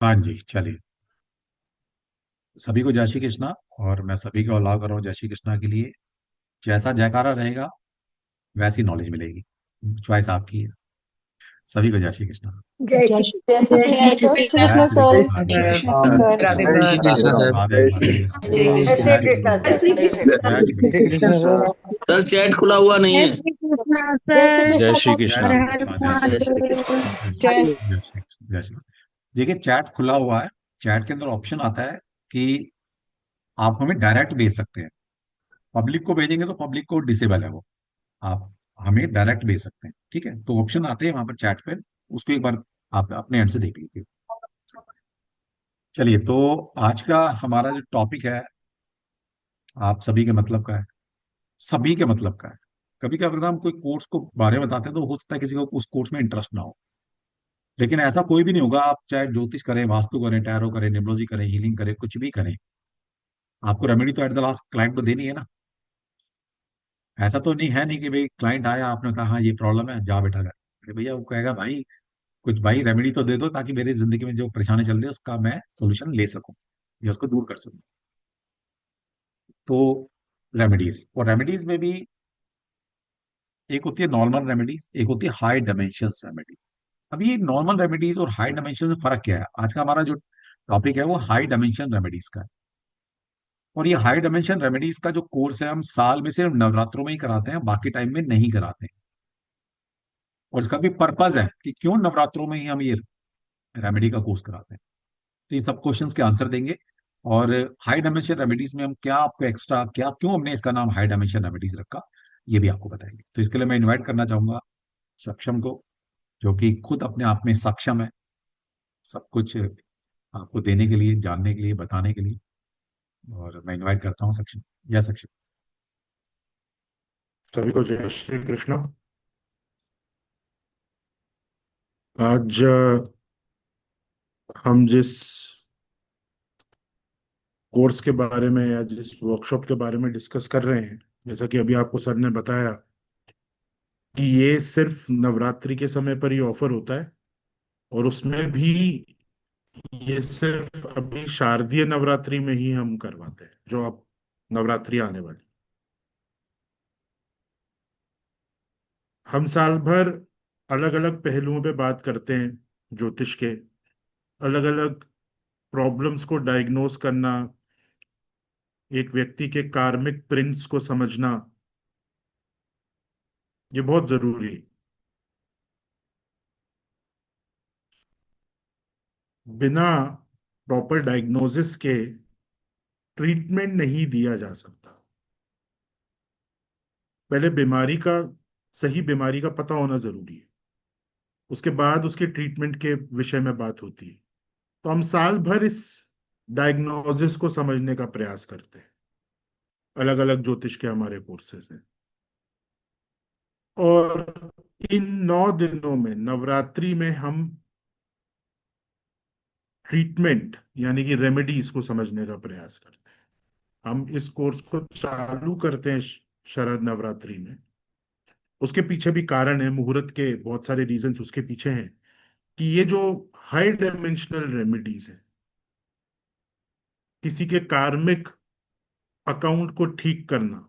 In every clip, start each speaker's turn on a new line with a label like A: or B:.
A: हाँ जी, चलिए। सभी को जय श्री कृष्णा। और मैं सभी को अलाउ कर रहा हूँ जय श्री कृष्णा के लिए। जैसा जयकारा रहेगा वैसी नॉलेज मिलेगी। चॉइस आपकी है। सभी को जय श्री कृष्णा।
B: जय
C: जय
B: श्री
C: श्री
D: जय श्री
B: जय श्री
D: कृष्ण
C: कृष्ण।
D: सर।
B: कृष्ण
A: जय
B: सर।
A: श्री
C: जय
A: कृष्णा,
C: श्री
A: जय
C: कृष्ण।
A: श्री कृष्णा।
C: राधे
E: जय
C: राधे।
E: श्री कृष्ण सर।
A: राधे राधे।
D: जय
B: जय
D: श्री
B: श्री
A: जय श्री
B: कृष्ण
A: कृष्णा।
D: कृष्ण
B: जय श्री कृष्ण
A: जय
B: सर।
A: श्री
E: जय Shri
A: Krishna.
E: Krishna sir.
F: Sir chat खुला हुआ नहीं
C: जय
F: है।
C: श्री कृष्ण
D: जय श्री
C: सर।
E: जय
D: कृष्ण
E: श्री
D: सर।
A: जय
C: हर
E: कृष्णा।
A: श्री
C: हर
A: कृष्णा। जय श्री
F: जय श्री
C: महादेव।
F: कृष्ण।
A: कृष्णा।
C: जय
A: जय श्री कृष्णा। जय श्री कृष्णा। देखिए, चैट खुला हुआ है। चैट के अंदर ऑप्शन आता है कि आप हमें डायरेक्ट भेज सकते हैं। पब्लिक को भेजेंगे तो पब्लिक को डिसेबल है वो। आप हमें डायरेक्ट भेज सकते हैं, ठीक है। तो ऑप्शन आते हैं वहां पर चैट पे। उसको एक बार आप अपने एंड से देख लीजिए। चलिए, तो आज का हमारा जो टॉपिक है, आप सभी के मतलब का है। सभी के मतलब का है। कभी क्या करता है, हम कोई कोर्स को बारे में बताते हैं तो हो सकता है किसी को उस कोर्स में इंटरेस्ट ना हो। लेकिन ऐसा कोई भी नहीं होगा। आप चाहे ज्योतिष करें, वास्तु करें, टैरो करें, न्यूमरोलॉजी करें, हीलिंग करें, कुछ भी करें, आपको रेमेडी तो एट द लास्ट क्लाइंट को देनी है ना। ऐसा तो नहीं है नहीं कि भाई क्लाइंट आया, आपने कहा हाँ ये प्रॉब्लम है, जा बेटा कर। अरे भैया, वो कहेगा भाई कुछ भाई रेमेडी तो दे दो ताकि मेरी जिंदगी में जो परेशानी चल रही है उसका मैं सोल्यूशन ले सकूं या उसको दूर कर सकूं। तो रेमेडीज, और रेमेडीज में भी एक होती है नॉर्मल रेमेडीज, एक होती है हाई डायमेंशन रेमेडी। अभी नॉर्मल रेमेडीज और हाई डायमेंशन में फर्क क्या है? आज का हमारा जो टॉपिक है वो हाई डायमेंशन रेमेडीज का है। और ये हाई डायमेंशन रेमेडीज का जो कोर्स है, हम साल में सिर्फ नवरात्रों में ही कराते हैं, बाकी टाइम में नहीं कराते हैं। और इसका भी पर्पज है कि क्यों नवरात्रों में ही हम ये रेमेडी का कोर्स कराते हैं। तो ये सब क्वेश्चंस के आंसर देंगे। और हाई डायमेंशन रेमेडीज में हम क्या आपको एक्स्ट्रा, क्या क्यों हमने इसका नाम हाई डायमेंशन रेमेडीज रखा, ये भी आपको बताएंगे। तो इसके लिए मैं इनवाइट करना चाहूंगा सक्षम को, जो कि खुद अपने आप में सक्षम है सब कुछ आपको देने के लिए, जानने के लिए, बताने के लिए। और मैं इनवाइट करता हूँ सक्षम। या सक्षम।
G: सभी को जय श्री कृष्ण। आज हम जिस कोर्स के बारे में या जिस वर्कशॉप के बारे में डिस्कस कर रहे हैं, जैसा कि अभी आपको सर ने बताया कि ये सिर्फ नवरात्रि के समय पर ही ऑफर होता है। और उसमें भी ये सिर्फ अभी शारदीय नवरात्रि में ही हम करवाते हैं, जो अब नवरात्रि आने वाली। हम साल भर अलग अलग पहलुओं पे बात करते हैं ज्योतिष के। अलग अलग प्रॉब्लम्स को डायग्नोस करना, एक व्यक्ति के कार्मिक प्रिंट्स को समझना, ये बहुत जरूरी है। बिना प्रॉपर डायग्नोसिस के ट्रीटमेंट नहीं दिया जा सकता। पहले सही बीमारी का पता होना जरूरी है, उसके बाद उसके ट्रीटमेंट के विषय में बात होती है। तो हम साल भर इस डायग्नोसिस को समझने का प्रयास करते हैं। अलग अलग ज्योतिष के हमारे कोर्सेज हैं। और इन 9 दिनों में नवरात्रि में हम ट्रीटमेंट यानी कि रेमेडीज को समझने का प्रयास करते हैं। हम इस कोर्स को चालू करते हैं शरद नवरात्रि में। उसके पीछे भी कारण है, मुहूर्त के बहुत सारे रीजंस उसके पीछे हैं कि ये जो हाई डायमेंशनल रेमेडीज है, किसी के कार्मिक अकाउंट को ठीक करना,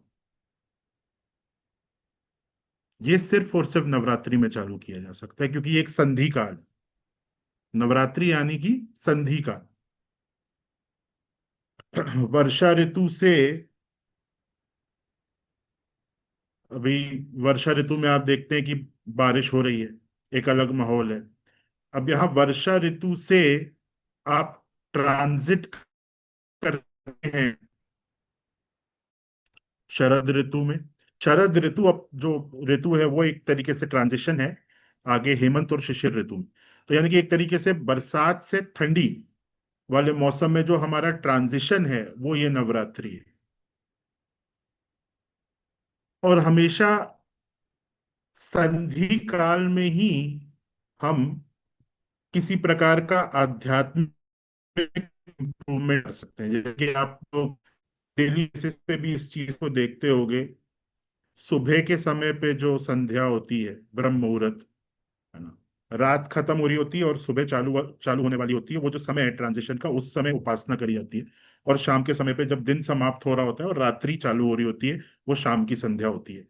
G: ये सिर्फ और सिर्फ नवरात्रि में चालू किया जा सकता है, क्योंकि ये एक संधि काल है। नवरात्रि यानी कि संधि काल। वर्षा ऋतु से, अभी वर्षा ऋतु में आप देखते हैं कि बारिश हो रही है, एक अलग माहौल है। अब यहाँ वर्षा ऋतु से आप ट्रांजिट करते हैं शरद ऋतु में। शरद ऋतु, अब जो ऋतु है वो एक तरीके से ट्रांजिशन है आगे हेमंत और शिशिर ऋतु में। तो यानी कि एक तरीके से बरसात से ठंडी वाले मौसम में जो हमारा ट्रांजिशन है वो ये नवरात्रि है। और हमेशा संधि काल में ही हम किसी प्रकार का आध्यात्मिक इम्प्रूवमेंट कर सकते हैं। जैसे कि आप लोग डेली बेसिस पे भी इस चीज को देखते होंगे, सुबह के समय पे जो संध्या होती है, ब्रह्म मुहूर्त, है ना, रात खत्म हो रही होती है और सुबह चालू चालू होने वाली होती है, वो जो समय है ट्रांजिशन का, उस समय उपासना करी जाती है। और शाम के समय पे जब दिन समाप्त हो रहा होता है और रात्रि चालू हो रही होती है, वो शाम की संध्या होती है।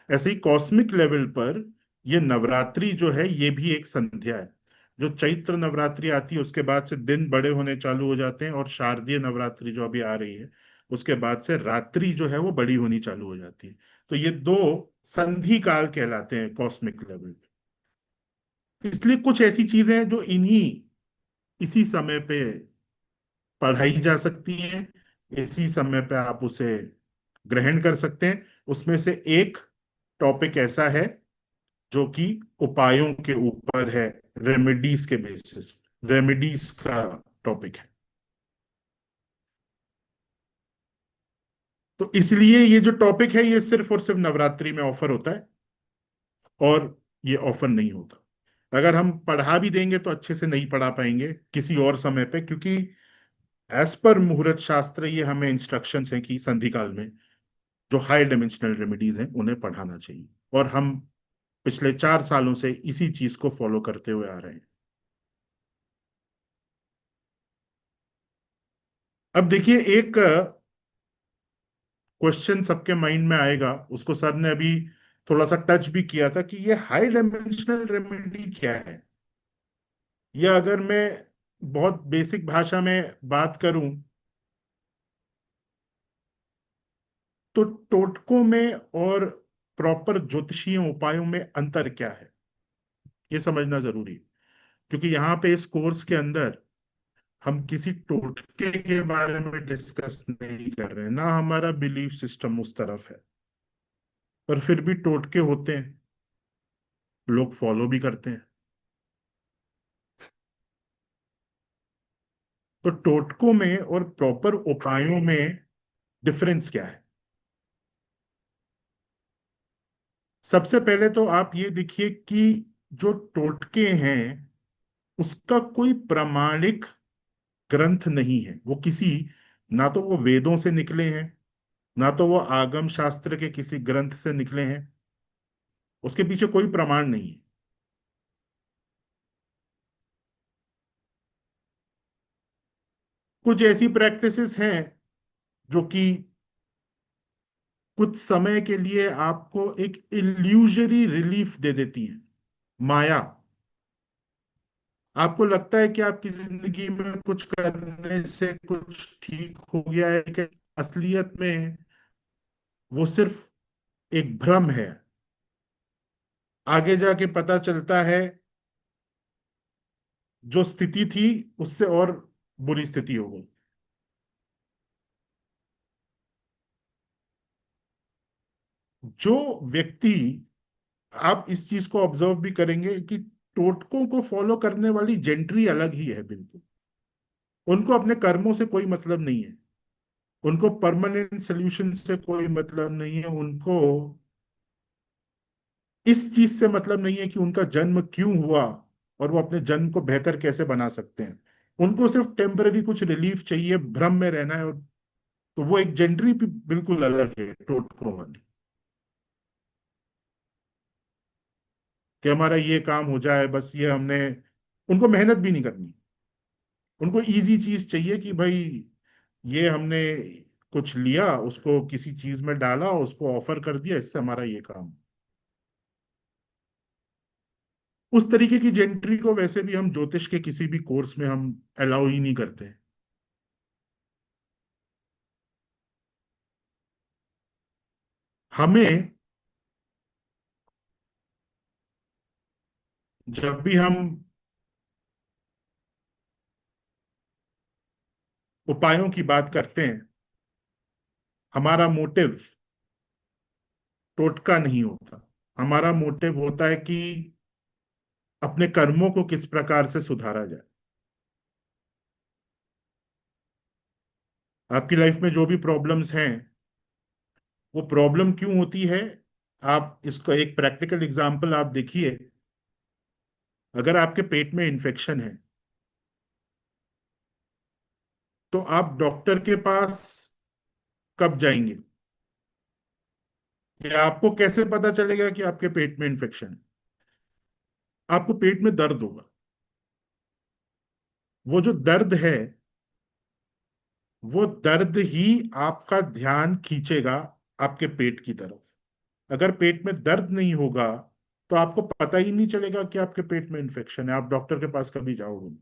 G: ऐसे ही कॉस्मिक लेवल पर ये नवरात्रि जो है ये भी एक संध्या है। जो चैत्र नवरात्रि आती है उसके बाद से दिन बड़े होने चालू हो जाते हैं, और शारदीय नवरात्रि जो अभी आ रही है उसके बाद से रात्रि जो है वो बड़ी होनी चालू हो जाती है। तो ये दो संधि काल कहलाते हैं कॉस्मिक लेवल। इसलिए कुछ ऐसी चीजें हैं जो इन्हीं इसी समय पे पढ़ाई जा सकती हैं, इसी समय पे आप उसे ग्रहण कर सकते हैं। उसमें से एक टॉपिक ऐसा है जो कि उपायों के ऊपर है, रेमेडीज के बेसिस, रेमेडीज का टॉपिक है। तो इसलिए ये जो टॉपिक है ये सिर्फ और सिर्फ नवरात्रि में ऑफर होता है, और ये ऑफर नहीं होता। अगर हम पढ़ा भी देंगे तो अच्छे से नहीं पढ़ा पाएंगे किसी और समय पे, क्योंकि एज पर मुहूर्त शास्त्र ये हमें इंस्ट्रक्शंस हैं कि संधि काल में जो हाई डायमेंशनल रेमेडीज हैं उन्हें पढ़ाना चाहिए। और हम पिछले 4 सालों से इसी चीज को फॉलो करते हुए आ रहे हैं। अब देखिए, एक क्वेश्चन सबके माइंड में आएगा, उसको सर ने अभी थोड़ा सा टच भी किया था, कि ये हाई डायमेंशनल रेमेडी क्या है। या अगर मैं बहुत बेसिक भाषा में बात करूं तो टोटकों में और प्रॉपर ज्योतिषीय उपायों में अंतर क्या है, ये समझना जरूरी है। क्योंकि यहाँ पे इस कोर्स के अंदर हम किसी टोटके के बारे में डिस्कस नहीं कर रहे हैं, ना हमारा बिलीफ सिस्टम उस तरफ है। पर फिर भी टोटके होते हैं, लोग फॉलो भी करते हैं। तो टोटकों में और प्रॉपर उपायों में डिफरेंस क्या है। सबसे पहले तो आप ये देखिए कि जो टोटके हैं उसका कोई प्रमाणिक ग्रंथ नहीं है। वो किसी, ना तो वो वेदों से निकले हैं, ना तो वो आगम शास्त्र के किसी ग्रंथ से निकले हैं। उसके पीछे कोई प्रमाण नहीं है। कुछ ऐसी प्रैक्टिसेस हैं जो कि कुछ समय के लिए आपको एक इल्यूजरी रिलीफ दे देती हैं, माया। आपको लगता है कि आपकी जिंदगी में कुछ करने से कुछ ठीक हो गया है, कि असलियत में वो सिर्फ एक भ्रम है। आगे जाके पता चलता है जो स्थिति थी उससे और बुरी स्थिति हो गई। जो व्यक्ति, आप इस चीज को ऑब्जर्व भी करेंगे कि टोटकों को फॉलो करने वाली जेंट्री अलग ही है बिल्कुल। उनको अपने कर्मों से कोई मतलब नहीं है, उनको परमानेंट सोल्यूशन से कोई मतलब नहीं है, उनको इस चीज से मतलब नहीं है कि उनका जन्म क्यों हुआ और वो अपने जन्म को बेहतर कैसे बना सकते हैं। उनको सिर्फ टेम्पररी कुछ रिलीफ चाहिए, भ्रम में रहना है। और तो वो एक जेंट्री भी बिल्कुल अलग है टोटकों वाली, कि हमारा ये काम हो जाए बस, ये हमने, उनको मेहनत भी नहीं करनी। उनको इजी चीज चाहिए कि भाई ये हमने कुछ लिया, उसको किसी चीज में डाला, उसको ऑफर कर दिया, इससे हमारा ये काम। उस तरीके की जेंट्री को वैसे भी हम ज्योतिष के किसी भी कोर्स में हम अलाउ ही नहीं करते। हमें, जब भी हम उपायों की बात करते हैं, हमारा मोटिव टोटका नहीं होता। हमारा मोटिव होता है कि अपने कर्मों को किस प्रकार से सुधारा जाए। आपकी लाइफ में जो भी प्रॉब्लम्स हैं, वो प्रॉब्लम क्यों होती है। आप इसको एक प्रैक्टिकल एग्जांपल आप देखिए। अगर आपके पेट में इन्फेक्शन है तो आप डॉक्टर के पास कब जाएंगे, या आपको कैसे पता चलेगा कि आपके पेट में इन्फेक्शन है। आपको पेट में दर्द होगा। वो जो दर्द है, वो दर्द ही आपका ध्यान खींचेगा आपके पेट की तरफ। अगर पेट में दर्द नहीं होगा तो आपको पता ही नहीं चलेगा कि आपके पेट में इन्फेक्शन है, आप डॉक्टर के पास कभी जाओगे नहीं।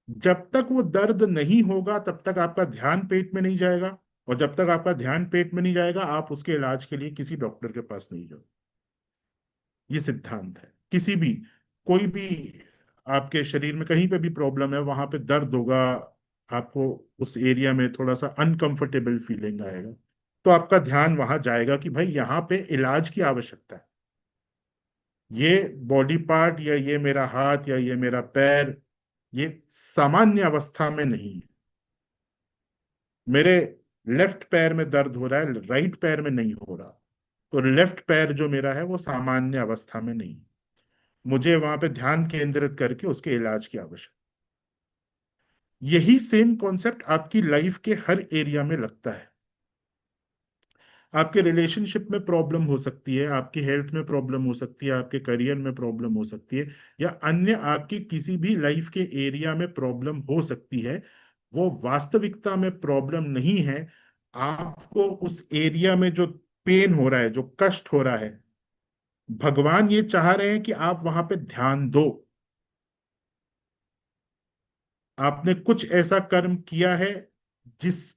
G: जब तक वो दर्द नहीं होगा तब तक आपका ध्यान पेट में नहीं जाएगा, और जब तक आपका ध्यान पेट में नहीं जाएगा आप उसके इलाज के लिए किसी डॉक्टर के पास नहीं जाओ। ये सिद्धांत है। किसी भी, कोई भी आपके शरीर में कहीं पे भी प्रॉब्लम है, वहां पे दर्द होगा, आपको उस एरिया में थोड़ा सा अनकंफर्टेबल फीलिंग आएगा, तो आपका ध्यान वहां जाएगा कि भाई यहाँ पे इलाज की आवश्यकता है। ये बॉडी पार्ट या ये मेरा हाथ या ये मेरा पैर, ये सामान्य अवस्था में नहीं है। मेरे लेफ्ट पैर में दर्द हो रहा है, राइट पैर में नहीं हो रहा, तो लेफ्ट पैर जो मेरा है वो सामान्य अवस्था में नहीं है। मुझे वहां पे ध्यान केंद्रित करके उसके इलाज की आवश्यकता। यही सेम कॉन्सेप्ट आपकी लाइफ के हर एरिया में लगता है। आपके रिलेशनशिप में प्रॉब्लम हो सकती है, आपकी हेल्थ में प्रॉब्लम हो सकती है, आपके करियर में प्रॉब्लम हो सकती है, या अन्य आपकी किसी भी लाइफ के एरिया में प्रॉब्लम हो सकती है। वो वास्तविकता में प्रॉब्लम नहीं है। आपको उस एरिया में जो पेन हो रहा है, जो कष्ट हो रहा है, भगवान ये चाह रहे हैं कि आप वहां पे ध्यान दो। आपने कुछ ऐसा कर्म किया है जिस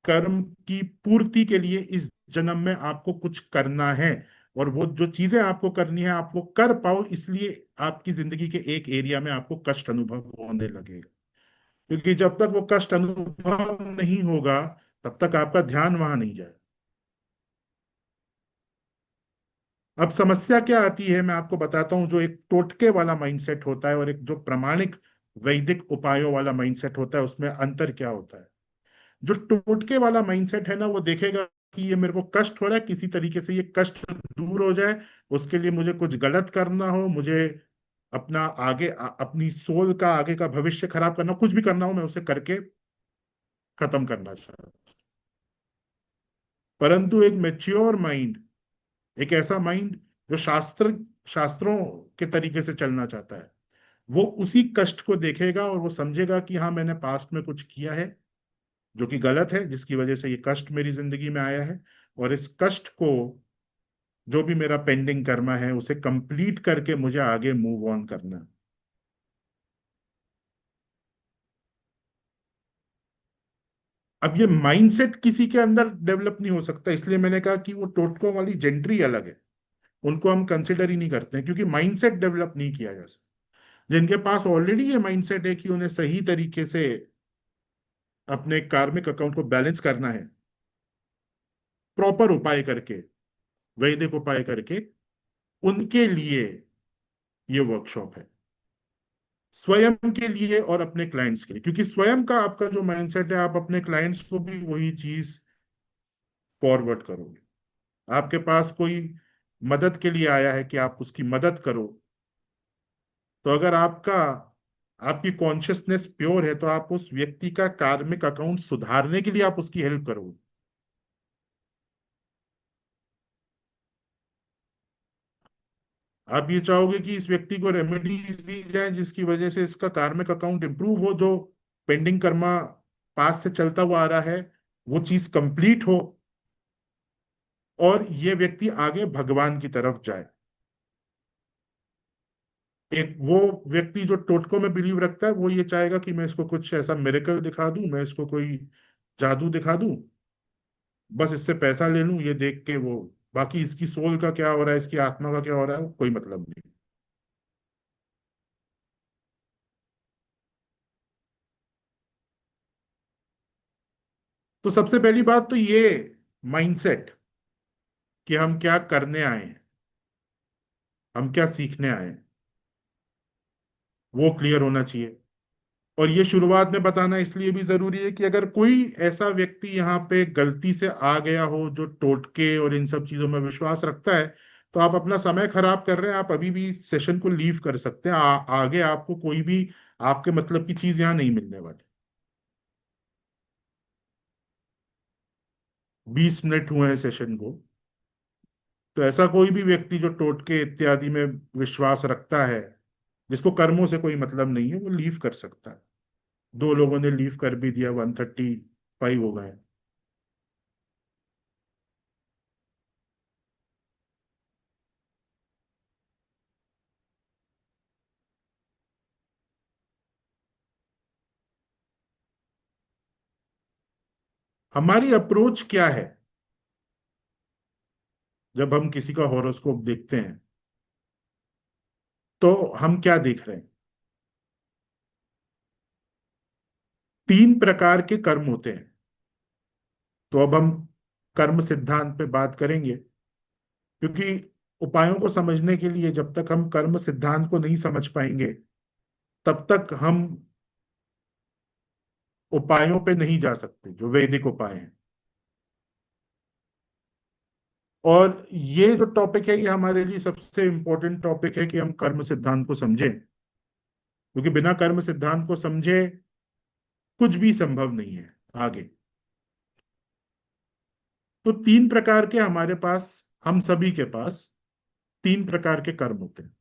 G: कर्म की पूर्ति के लिए इस जन्म में आपको कुछ करना है, और वो जो चीजें आपको करनी है आप वो कर पाओ, इसलिए आपकी जिंदगी के एक एरिया में आपको कष्ट अनुभव होने लगेगा। क्योंकि जब तक वो कष्ट अनुभव नहीं होगा तब तक आपका ध्यान वहां नहीं जाए। अब समस्या क्या आती है मैं आपको बताता हूं। जो एक टोटके वाला माइंडसेट होता है और एक जो प्रामाणिक वैदिक उपायों वाला माइंडसेट होता है, उसमें अंतर क्या होता है। जो टोटके वाला माइंडसेट है ना, वो देखेगा कि ये मेरे को कष्ट हो रहा है, किसी तरीके से ये कष्ट दूर हो जाए, उसके लिए मुझे कुछ गलत करना हो, मुझे अपना आगे अपनी सोल का आगे का भविष्य खराब करना, कुछ भी करना हो, मैं उसे करके खत्म करना चाहता हूं। परंतु एक मेच्योर माइंड, एक ऐसा माइंड जो शास्त्रों के तरीके से चलना चाहता है, वो उसी कष्ट को देखेगा और वो समझेगा कि हाँ, मैंने पास्ट में कुछ किया है जो कि गलत है, जिसकी वजह से ये कष्ट मेरी जिंदगी में आया है, और इस कष्ट को, जो भी मेरा पेंडिंग कर्मा है, उसे कंप्लीट करके मुझे आगे मूव ऑन करना है। अब ये माइंडसेट किसी के अंदर डेवलप नहीं हो सकता, इसलिए मैंने कहा कि वो टोटकों वाली जेंट्री अलग है, उनको हम कंसिडर ही नहीं करते हैं, क्योंकि माइंडसेट डेवलप नहीं किया जा सकता। जिनके पास ऑलरेडी ये माइंडसेट है कि उन्हें सही तरीके से अपने कार्मिक अकाउंट को बैलेंस करना है, प्रॉपर उपाय करके, वैदिक उपाय करके, उनके लिए ये वर्कशॉप है। स्वयं के लिए और अपने क्लाइंट्स के लिए, क्योंकि स्वयं का आपका जो माइंडसेट है, आप अपने क्लाइंट्स को भी वही चीज फॉरवर्ड करोगे। आपके पास कोई मदद के लिए आया है कि आप उसकी मदद करो, तो अगर आपकी कॉन्शियसनेस प्योर है तो आप उस व्यक्ति का कार्मिक अकाउंट सुधारने के लिए आप उसकी हेल्प करोगे। आप ये चाहोगे कि इस व्यक्ति को रेमेडीज दी जाए जिसकी वजह से इसका कार्मिक अकाउंट इंप्रूव हो, जो पेंडिंग कर्मा पास से चलता हुआ आ रहा है वो चीज कंप्लीट हो, और ये व्यक्ति आगे भगवान की तरफ जाए। एक वो व्यक्ति जो टोटकों में बिलीव रखता है, वो ये चाहेगा कि मैं इसको कुछ ऐसा मिरेकल दिखा दूं, मैं इसको कोई जादू दिखा दूं, बस इससे पैसा ले लूं, ये देख के वो, बाकी इसकी सोल का क्या हो रहा है, इसकी आत्मा का क्या हो रहा है, वो कोई मतलब नहीं। तो सबसे पहली बात तो ये माइंडसेट, कि हम क्या करने आए हैं, हम क्या सीखने आए हैं, वो क्लियर होना चाहिए। और ये शुरुआत में बताना इसलिए भी जरूरी है कि अगर कोई ऐसा व्यक्ति यहाँ पे गलती से आ गया हो जो टोटके और इन सब चीजों में विश्वास रखता है, तो आप अपना समय खराब कर रहे हैं। आप अभी भी सेशन को लीव कर सकते हैं। आगे आपको कोई भी आपके मतलब की चीज यहाँ नहीं मिलने वाली। 20 मिनट हुए हैं सेशन को, तो ऐसा कोई भी व्यक्ति जो टोटके इत्यादि में विश्वास रखता है, जिसको कर्मों से कोई मतलब नहीं है, वो लीव कर सकता है। दो लोगों ने लीव कर भी दिया, 135 हो गए। हमारी अप्रोच क्या है जब हम किसी का हॉरोस्कोप देखते हैं? तो हम क्या देख रहे हैं? तीन प्रकार के कर्म होते हैं। तो अब हम कर्म सिद्धांत पे बात करेंगे, क्योंकि उपायों को समझने के लिए जब तक हम कर्म सिद्धांत को नहीं समझ पाएंगे, तब तक हम उपायों पे नहीं जा सकते जो वैदिक उपाय हैं। और ये जो टॉपिक है, ये हमारे लिए सबसे इंपॉर्टेंट टॉपिक है कि हम कर्म सिद्धांत को समझें, क्योंकि बिना कर्म सिद्धांत को समझे कुछ भी संभव नहीं है आगे। तो तीन प्रकार के हमारे पास, हम सभी के पास तीन प्रकार के कर्म होते हैं।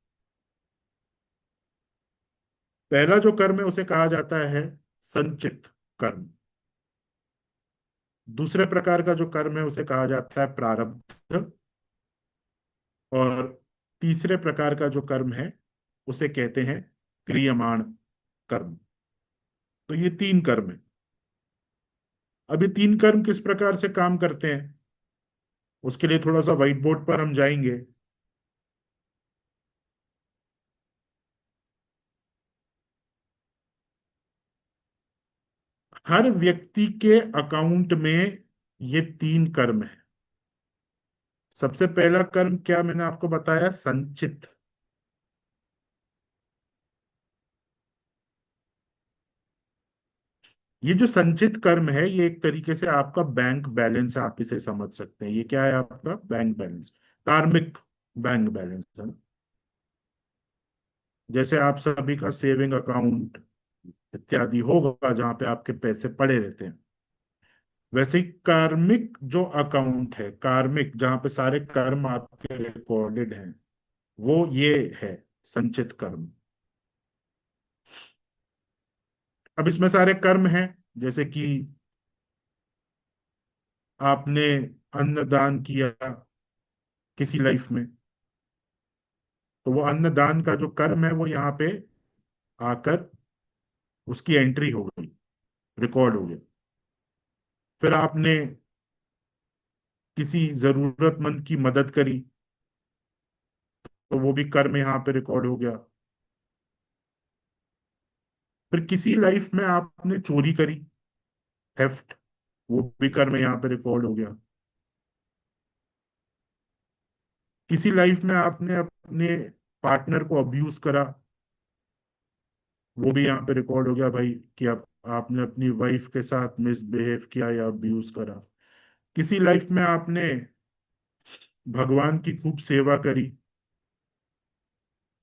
G: पहला जो कर्म है उसे कहा जाता है संचित कर्म। दूसरे प्रकार का जो कर्म है उसे कहा जाता है प्रारब्ध। और तीसरे प्रकार का जो कर्म है उसे कहते हैं क्रियमाण कर्म। तो ये तीन कर्म है। अब ये तीन कर्म किस प्रकार से काम करते हैं, उसके लिए थोड़ा सा व्हाइट बोर्ड पर हम जाएंगे। हर व्यक्ति के अकाउंट में ये तीन कर्म है। सबसे पहला कर्म क्या मैंने आपको बताया? संचित। ये जो संचित कर्म है, ये एक तरीके से आपका बैंक बैलेंस है, आप इसे समझ सकते हैं। ये क्या है? आपका बैंक बैलेंस, कार्मिक बैंक बैलेंस है ना। जैसे आप सभी का सेविंग अकाउंट इत्यादि होगा जहां पे आपके पैसे पड़े रहते हैं, वैसे ही कार्मिक जो अकाउंट है, कार्मिक जहां पे सारे कर्म आपके रिकॉर्डेड हैं, वो ये है संचित कर्म। अब इसमें सारे कर्म हैं, जैसे कि आपने अन्नदान किया किसी लाइफ में, तो वो अन्नदान का जो कर्म है वो यहाँ पे आकर उसकी एंट्री हो गई, रिकॉर्ड हो गया। फिर आपने किसी जरूरतमंद की मदद करी, तो वो भी कर्म यहाँ पे रिकॉर्ड हो गया। फिर किसी लाइफ में आपने चोरी करी, थेफ्ट, वो भी कर्म यहाँ पे रिकॉर्ड हो गया। किसी लाइफ में आपने अपने पार्टनर को अब्यूज करा, वो भी यहाँ पे रिकॉर्ड हो गया भाई, कि आप आपने अपनी वाइफ के साथ मिसबिहेव किया या अब्यूज करा। किसी लाइफ में आपने भगवान की खूब सेवा करी,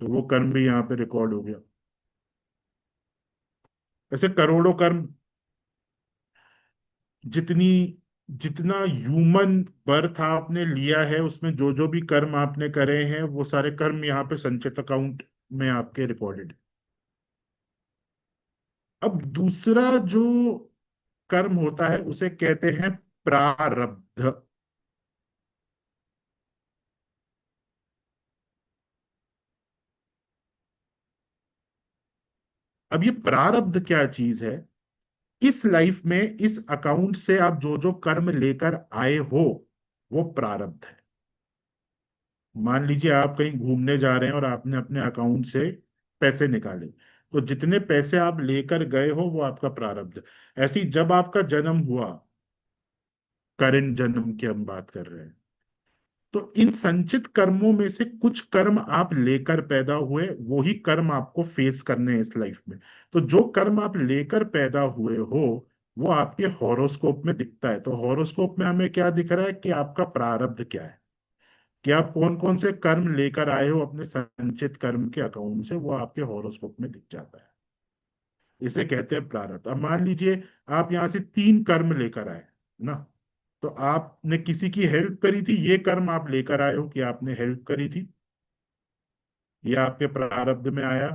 G: तो वो कर्म भी यहाँ पे रिकॉर्ड हो गया। ऐसे करोड़ों कर्म, जितनी जितना ह्यूमन बर्थ आपने लिया है उसमें जो जो भी कर्म आपने करे हैं, वो सारे कर्म यहाँ पे संचित अकाउंट में आपके रिकॉर्डेड। अब दूसरा जो कर्म होता है उसे कहते हैं प्रारब्ध। अब ये प्रारब्ध क्या चीज है? इस लाइफ में इस अकाउंट से आप जो जो कर्म लेकर आए हो, वो प्रारब्ध है। मान लीजिए आप कहीं घूमने जा रहे हैं और आपने अपने अकाउंट से पैसे निकाले, तो जितने पैसे आप लेकर गए हो वो आपका प्रारब्ध है। ऐसे ही जब आपका जन्म हुआ, करंट जन्म की हम बात कर रहे हैं, तो इन संचित कर्मों में से कुछ कर्म आप लेकर पैदा हुए, वो ही कर्म आपको फेस करने हैं इस लाइफ में। तो जो कर्म आप लेकर पैदा हुए हो, वो आपके हॉरोस्कोप में दिखता है। तो हॉरोस्कोप में हमें क्या दिख रहा है कि आपका प्रारब्ध क्या है, कि आप कौन कौन से कर्म लेकर आए हो अपने संचित कर्म के अकाउंट से, वो आपके हॉरोस्कोप में दिख जाता है। इसे कहते हैं प्रारब्ध। अब मान लीजिए आप यहां से तीन कर्म लेकर आए ना, तो आपने किसी की हेल्प करी थी, ये कर्म आप लेकर आए हो कि आपने हेल्प करी थी, ये आपके प्रारब्ध में आया।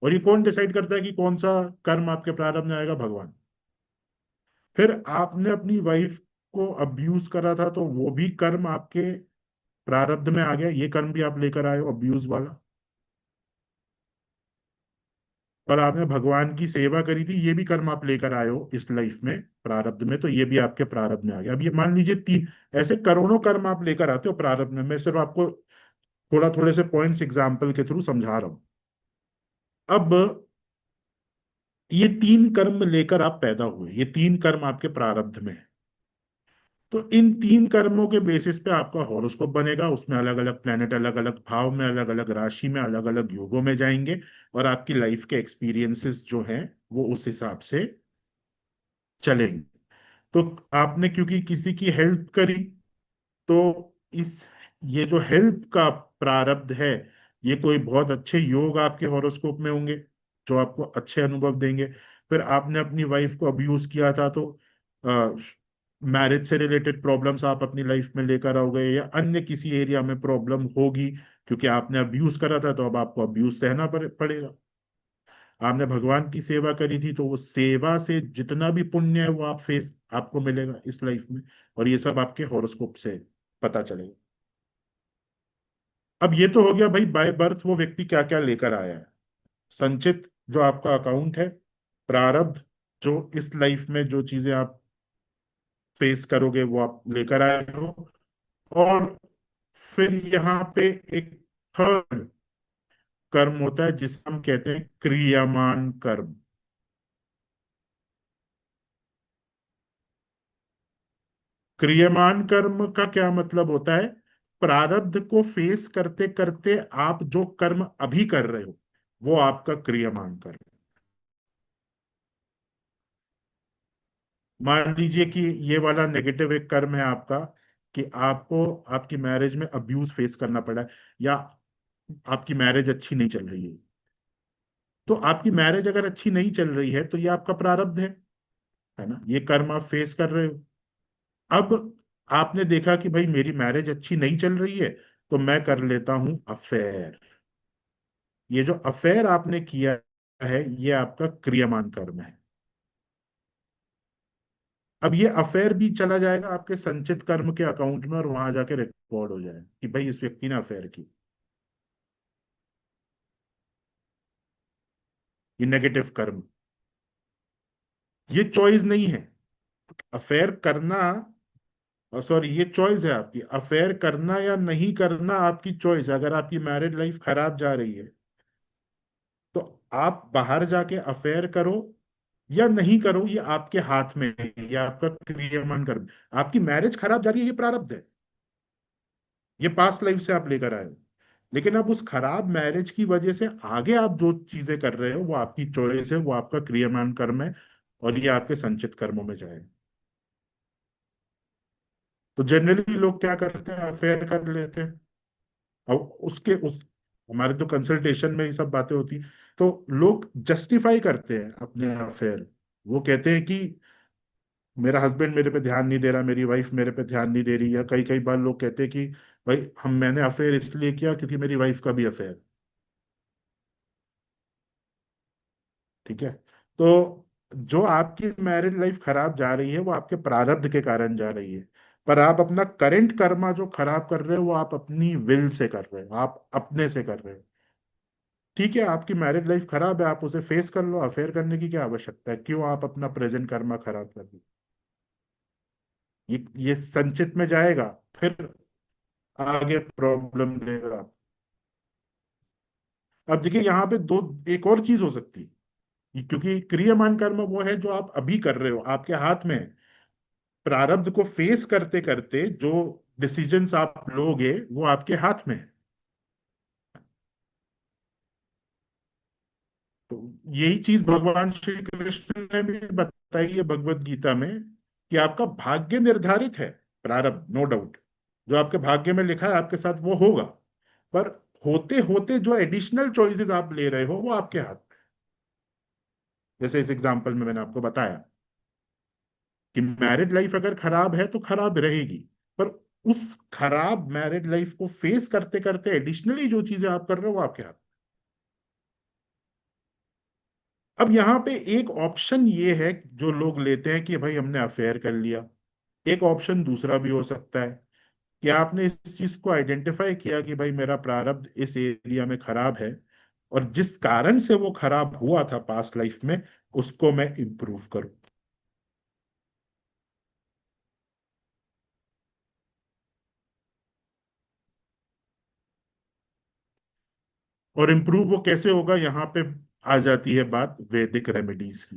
G: और ये कौन डिसाइड करता है कि कौन सा कर्म आपके प्रारब्ध में आएगा? भगवान। फिर आपने अपनी वाइफ को अब्यूज करा था, तो वो भी कर्म आपके प्रारब्ध में आ गया, ये कर्म भी आप लेकर आए हो, अब्यूज वाला। पर आपने भगवान की सेवा करी थी, ये भी कर्म आप लेकर आए हो इस लाइफ में प्रारब्ध में, तो ये भी आपके प्रारब्ध में आ गया। अब ये मान लीजिए तीन, ऐसे करोड़ों कर्म आप लेकर आते हो प्रारब्ध में। मैं सिर्फ आपको थोड़ा थोड़े से पॉइंट्स एग्जाम्पल के थ्रू समझा रहा हूं। अब ये तीन कर्म लेकर आप पैदा हुए, ये तीन कर्म आपके प्रारब्ध में है। तो इन तीन कर्मों के बेसिस पे आपका हॉरोस्कोप बनेगा, उसमें अलग अलग प्लेनेट अलग अलग भाव में, अलग अलग राशि में, अलग अलग योगों में जाएंगे, और आपकी लाइफ के एक्सपीरियंसेस जो हैं वो उस हिसाब से चलेंगे। तो आपने क्योंकि किसी की हेल्प करी, तो इस ये जो हेल्प का प्रारब्ध है, ये कोई बहुत अच्छे योग आपके हॉरोस्कोप में होंगे जो आपको अच्छे अनुभव देंगे। फिर आपने अपनी वाइफ को अब्यूज किया था, तो मैरिज से रिलेटेड प्रॉब्लम्स आप अपनी लाइफ में लेकर आओगे, या अन्य किसी एरिया में प्रॉब्लम होगी, क्योंकि आपने अब्यूज करा था तो अब आपको अब्यूज सहना पड़ेगा। आपने भगवान की सेवा करी थी, तो वो सेवा से जितना भी पुण्य है वो आपको मिलेगा इस लाइफ में। और ये सब आपके हॉरोस्कोप से पता चलेगा। अब ये तो हो गया भाई, बाय बर्थ वो व्यक्ति क्या क्या लेकर आया है। संचित जो आपका अकाउंट है, प्रारब्ध जो इस लाइफ में जो चीजें आप फेस करोगे वो आप लेकर आए हो। और फिर यहाँ पे एक थर्ड कर्म होता है जिसे हम कहते हैं क्रियामान कर्म। क्रियामान कर्म का क्या मतलब होता है? प्रारब्ध को फेस करते करते आप जो कर्म अभी कर रहे हो वो आपका क्रियामान कर्म। मान लीजिए कि ये वाला नेगेटिव एक कर्म है आपका, कि आपको आपकी मैरिज में अब्यूज फेस करना पड़ा है, या आपकी मैरिज अच्छी नहीं चल रही है। तो आपकी मैरिज अगर अच्छी नहीं चल रही है तो ये आपका प्रारब्ध है ना, ये कर्म आप फेस कर रहे हो। अब आपने देखा कि भाई मेरी मैरिज अच्छी नहीं चल रही है, तो मैं कर लेता हूं अफेयर। ये जो अफेयर आपने किया है ये आपका क्रियामान कर्म है। अब ये अफेयर भी चला जाएगा आपके संचित कर्म के अकाउंट में, और वहां जाके रिकॉर्ड हो जाएगा कि भाई इस व्यक्ति ने अफेयर की। ये नेगेटिव कर्म, ये चॉइस नहीं है अफेयर करना। सॉरी, ये चॉइस है आपकी, अफेयर करना या नहीं करना आपकी चॉइस है। अगर आपकी मैरिड लाइफ खराब जा रही है तो आप बाहर जाके अफेयर करो या नहीं करो, ये आपके हाथ में है, ये आपका क्रियामान कर्म। आपकी मैरिज खराब जा रही है, ये प्रारब्ध है, ये पास्ट लाइफ से आप लेकर आए हो। लेकिन अब उस खराब मैरिज की वजह से आगे आप जो चीजें कर रहे हो वो आपकी चॉइस है, वो आपका क्रियामान कर्म है, और ये आपके संचित कर्मों में जाएगा। तो जनरली लोग क्या करते हैं, अफेयर कर लेते हैं। अब उसके उस हमारे तो कंसल्टेशन में ये सब बातें होती, तो लोग जस्टिफाई करते हैं अपने अफेयर। वो कहते हैं कि मेरा हस्बैंड मेरे पे ध्यान नहीं दे रहा, मेरी वाइफ मेरे पे ध्यान नहीं दे रही, या कई कई बार लोग कहते हैं कि भाई मैंने अफेयर इसलिए किया क्योंकि मेरी वाइफ का भी अफेयर। ठीक है। तो जो आपकी मैरिड लाइफ खराब जा रही है वो आपके प्रारब्ध के कारण जा रही है। पर आप अपना करंट कर्मा जो खराब कर रहे हो वो आप अपनी विल से कर रहे हो, आप अपने से कर रहे हो। ठीक है, आपकी मैरिड लाइफ खराब है, आप उसे फेस कर लो, अफेयर करने की क्या आवश्यकता है? क्यों आप अपना प्रेजेंट कर्मा खराब कर रहे हो? ये संचित में जाएगा, फिर आगे प्रॉब्लम देगा। अब देखिए यहाँ पे दो, एक और चीज हो सकती है, क्योंकि क्रियामान कर्म वो है जो आप अभी कर रहे हो, आपके हाथ में है। प्रारब्ध को फेस करते करते जो डिसीजंस आप लोगे वो आपके हाथ में है। तो यही चीज भगवान श्री कृष्ण ने भी बताई है भगवत गीता में, कि आपका भाग्य निर्धारित है, प्रारब्ध नो डाउट, जो आपके भाग्य में लिखा है आपके साथ वो होगा। पर होते होते जो एडिशनल चॉइसेस आप ले रहे हो वो आपके हाथ में है। जैसे इस एग्जांपल में मैंने आपको बताया। कि मैरिड लाइफ अगर खराब है तो खराब रहेगी, पर उस खराब मैरिड लाइफ को फेस करते करते एडिशनली जो चीजें आप कर रहे हो वो आपके हाथ। अब यहाँ पे एक ऑप्शन ये है जो लोग लेते हैं कि भाई हमने अफेयर कर लिया। एक ऑप्शन दूसरा भी हो सकता है कि आपने इस चीज को आइडेंटिफाई किया कि भाई मेरा प्रारब्ध इस एरिया में खराब है, और जिस कारण से वो खराब हुआ था पास्ट लाइफ में, उसको मैं इम्प्रूव करूं। और इम्प्रूव वो कैसे होगा, यहाँ पे आ जाती है बात वैदिक रेमेडीज की।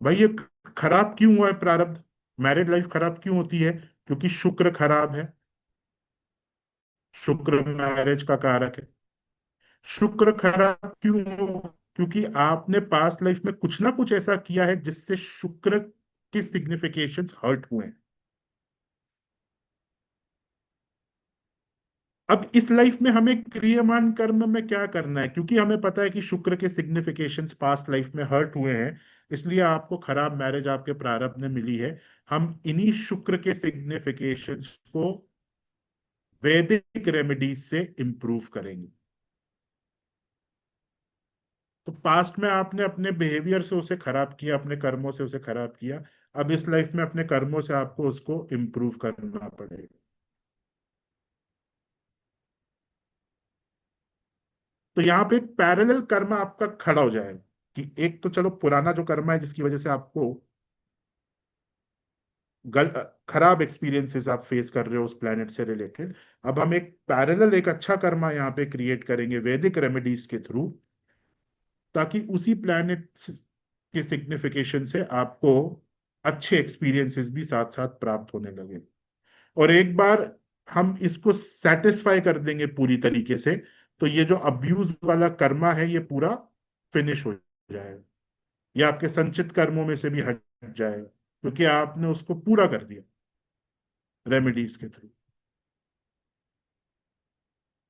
G: भाई ये खराब क्यों हुआ है प्रारब्ध, मैरिड लाइफ खराब क्यों होती है? क्योंकि शुक्र खराब है। शुक्र मैरिज का कारक है। शुक्र खराब क्यों हो? क्योंकि आपने पास्ट लाइफ में कुछ ना कुछ ऐसा किया है जिससे शुक्र के सिग्निफिकेशंस हर्ट हुए हैं। अब इस लाइफ में हमें क्रियमान कर्म में क्या करना है, क्योंकि हमें पता है कि शुक्र के सिग्निफिकेशंस पास्ट लाइफ में हर्ट हुए हैं, इसलिए आपको खराब मैरिज आपके प्रारब्ध में मिली है। हम इन्हीं शुक्र के सिग्निफिकेशंस को वैदिक रेमेडीज से इंप्रूव करेंगे। तो पास्ट में आपने अपने बिहेवियर से उसे खराब किया, अपने कर्मों से उसे खराब किया। अब इस लाइफ में अपने कर्मों से आपको उसको इम्प्रूव करना पड़ेगा। तो यहाँ पे एक पैरेलल कर्म आपका खड़ा हो जाएगा कि एक तो चलो पुराना जो कर्म है जिसकी वजह से आपको गल खराब एक्सपीरियंसेस आप फेस कर रहे हो उस प्लेनेट से रिलेटेड, अब हम एक पैरेलल एक अच्छा कर्मा यहाँ पे क्रिएट करेंगे वैदिक रेमेडीज के थ्रू, ताकि उसी प्लेनेट के सिग्निफिकेशन से आपको अच्छे एक्सपीरियंसेस भी साथ साथ प्राप्त होने लगे। और एक बार हम इसको सेटिस्फाई कर देंगे पूरी तरीके से, तो ये जो अब्यूज वाला कर्मा है ये पूरा फिनिश हो जाएगा। ये आपके संचित कर्मों में से भी हट जाएगा, क्योंकि आपने उसको पूरा कर दिया रेमेडीज के थ्रू।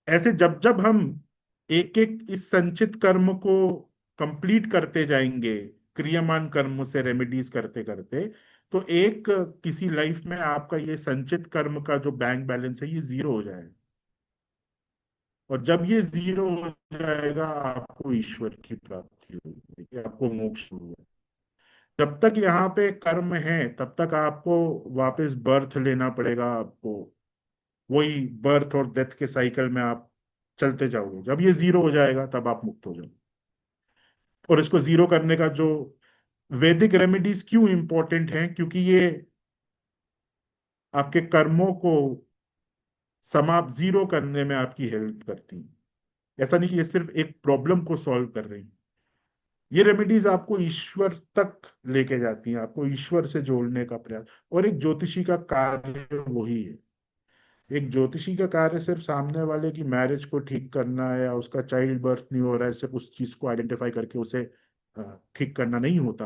G: ऐसे जब जब हम एक एक इस संचित कर्म को कंप्लीट करते जाएंगे, क्रियामान कर्म से रेमेडीज करते करते, तो एक किसी लाइफ में आपका ये संचित कर्म का जो बैंक बैलेंस है ये जीरो हो जाएगा। और जब ये जीरो हो जाएगा आपको ईश्वर की प्राप्ति होगी, आपको मोक्ष होगा। जब तक यहाँ पे कर्म है तब तक आपको वापस बर्थ लेना पड़ेगा आपको, वही बर्थ और डेथ के साइकिल में आप चलते जाओगे। जब ये जीरो हो जाएगा तब आप मुक्त हो जाओगे। और इसको जीरो करने का जो वैदिक रेमेडीज क्यों इंपॉर्टेंट है, क्योंकि ये आपके कर्मों को समाप्त जीरो करने में आपकी हेल्प करती है। ऐसा नहीं कि ये सिर्फ एक प्रॉब्लम को सॉल्व कर रही है, ये रेमेडीज आपको ईश्वर तक लेके जाती हैं, आपको ईश्वर से जोड़ने का प्रयास। और एक ज्योतिषी का कार्य वही है। एक ज्योतिषी का कार्य सिर्फ सामने वाले की मैरिज को ठीक करना है, या उसका चाइल्ड बर्थ नहीं हो रहा है सिर्फ उस चीज को आइडेंटिफाई करके उसे ठीक करना नहीं होता।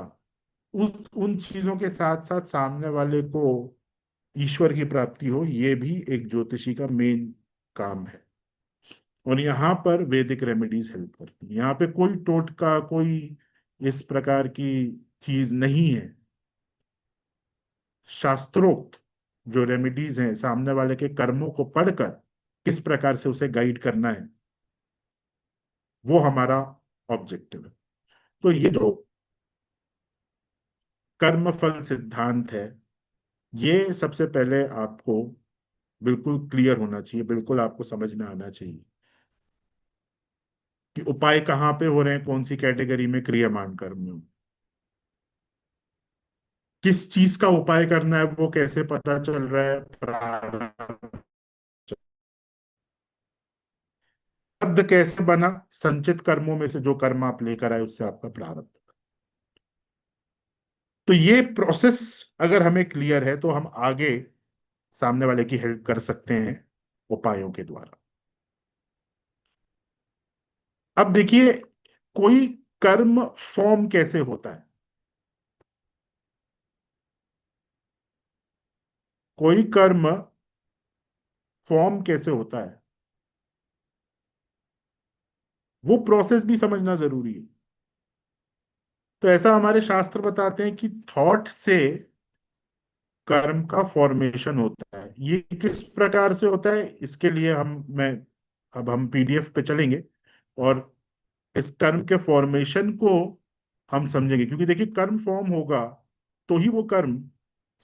G: उस उन चीजों के साथ साथ सामने वाले को ईश्वर की प्राप्ति हो, ये भी एक ज्योतिषी का मेन काम है। और यहाँ पर वैदिक रेमेडीज हेल्प करती है। यहाँ पे कोई टोटका, कोई इस प्रकार की चीज नहीं है। शास्त्रोक्त जो रेमेडीज हैं, सामने वाले के कर्मों को पढ़कर किस प्रकार से उसे गाइड करना है, वो हमारा ऑब्जेक्टिव है। तो ये जो कर्मफल सिद्धांत है, ये सबसे पहले आपको बिल्कुल क्लियर होना चाहिए, बिल्कुल आपको समझ में आना चाहिए कि उपाय कहाँ पे हो रहे हैं, कौन सी कैटेगरी में क्रियामान कर्म में, किस चीज का उपाय करना है वो कैसे पता चल रहा है, प्रारब्ध कैसे बना, संचित कर्मों में से जो कर्म आप लेकर आए उससे आपका प्रारब्ध। तो ये प्रोसेस अगर हमें क्लियर है तो हम आगे सामने वाले की हेल्प कर सकते हैं उपायों के द्वारा। अब देखिए, कोई कर्म फॉर्म कैसे होता है, कोई कर्म फॉर्म कैसे होता है, वो प्रोसेस भी समझना जरूरी है। तो ऐसा हमारे शास्त्र बताते हैं कि थॉट से कर्म का फॉर्मेशन होता है। ये किस प्रकार से होता है, इसके लिए अब हम पीडीएफ पे चलेंगे और इस कर्म के फॉर्मेशन को हम समझेंगे। क्योंकि देखिए, कर्म फॉर्म होगा तो ही वो कर्म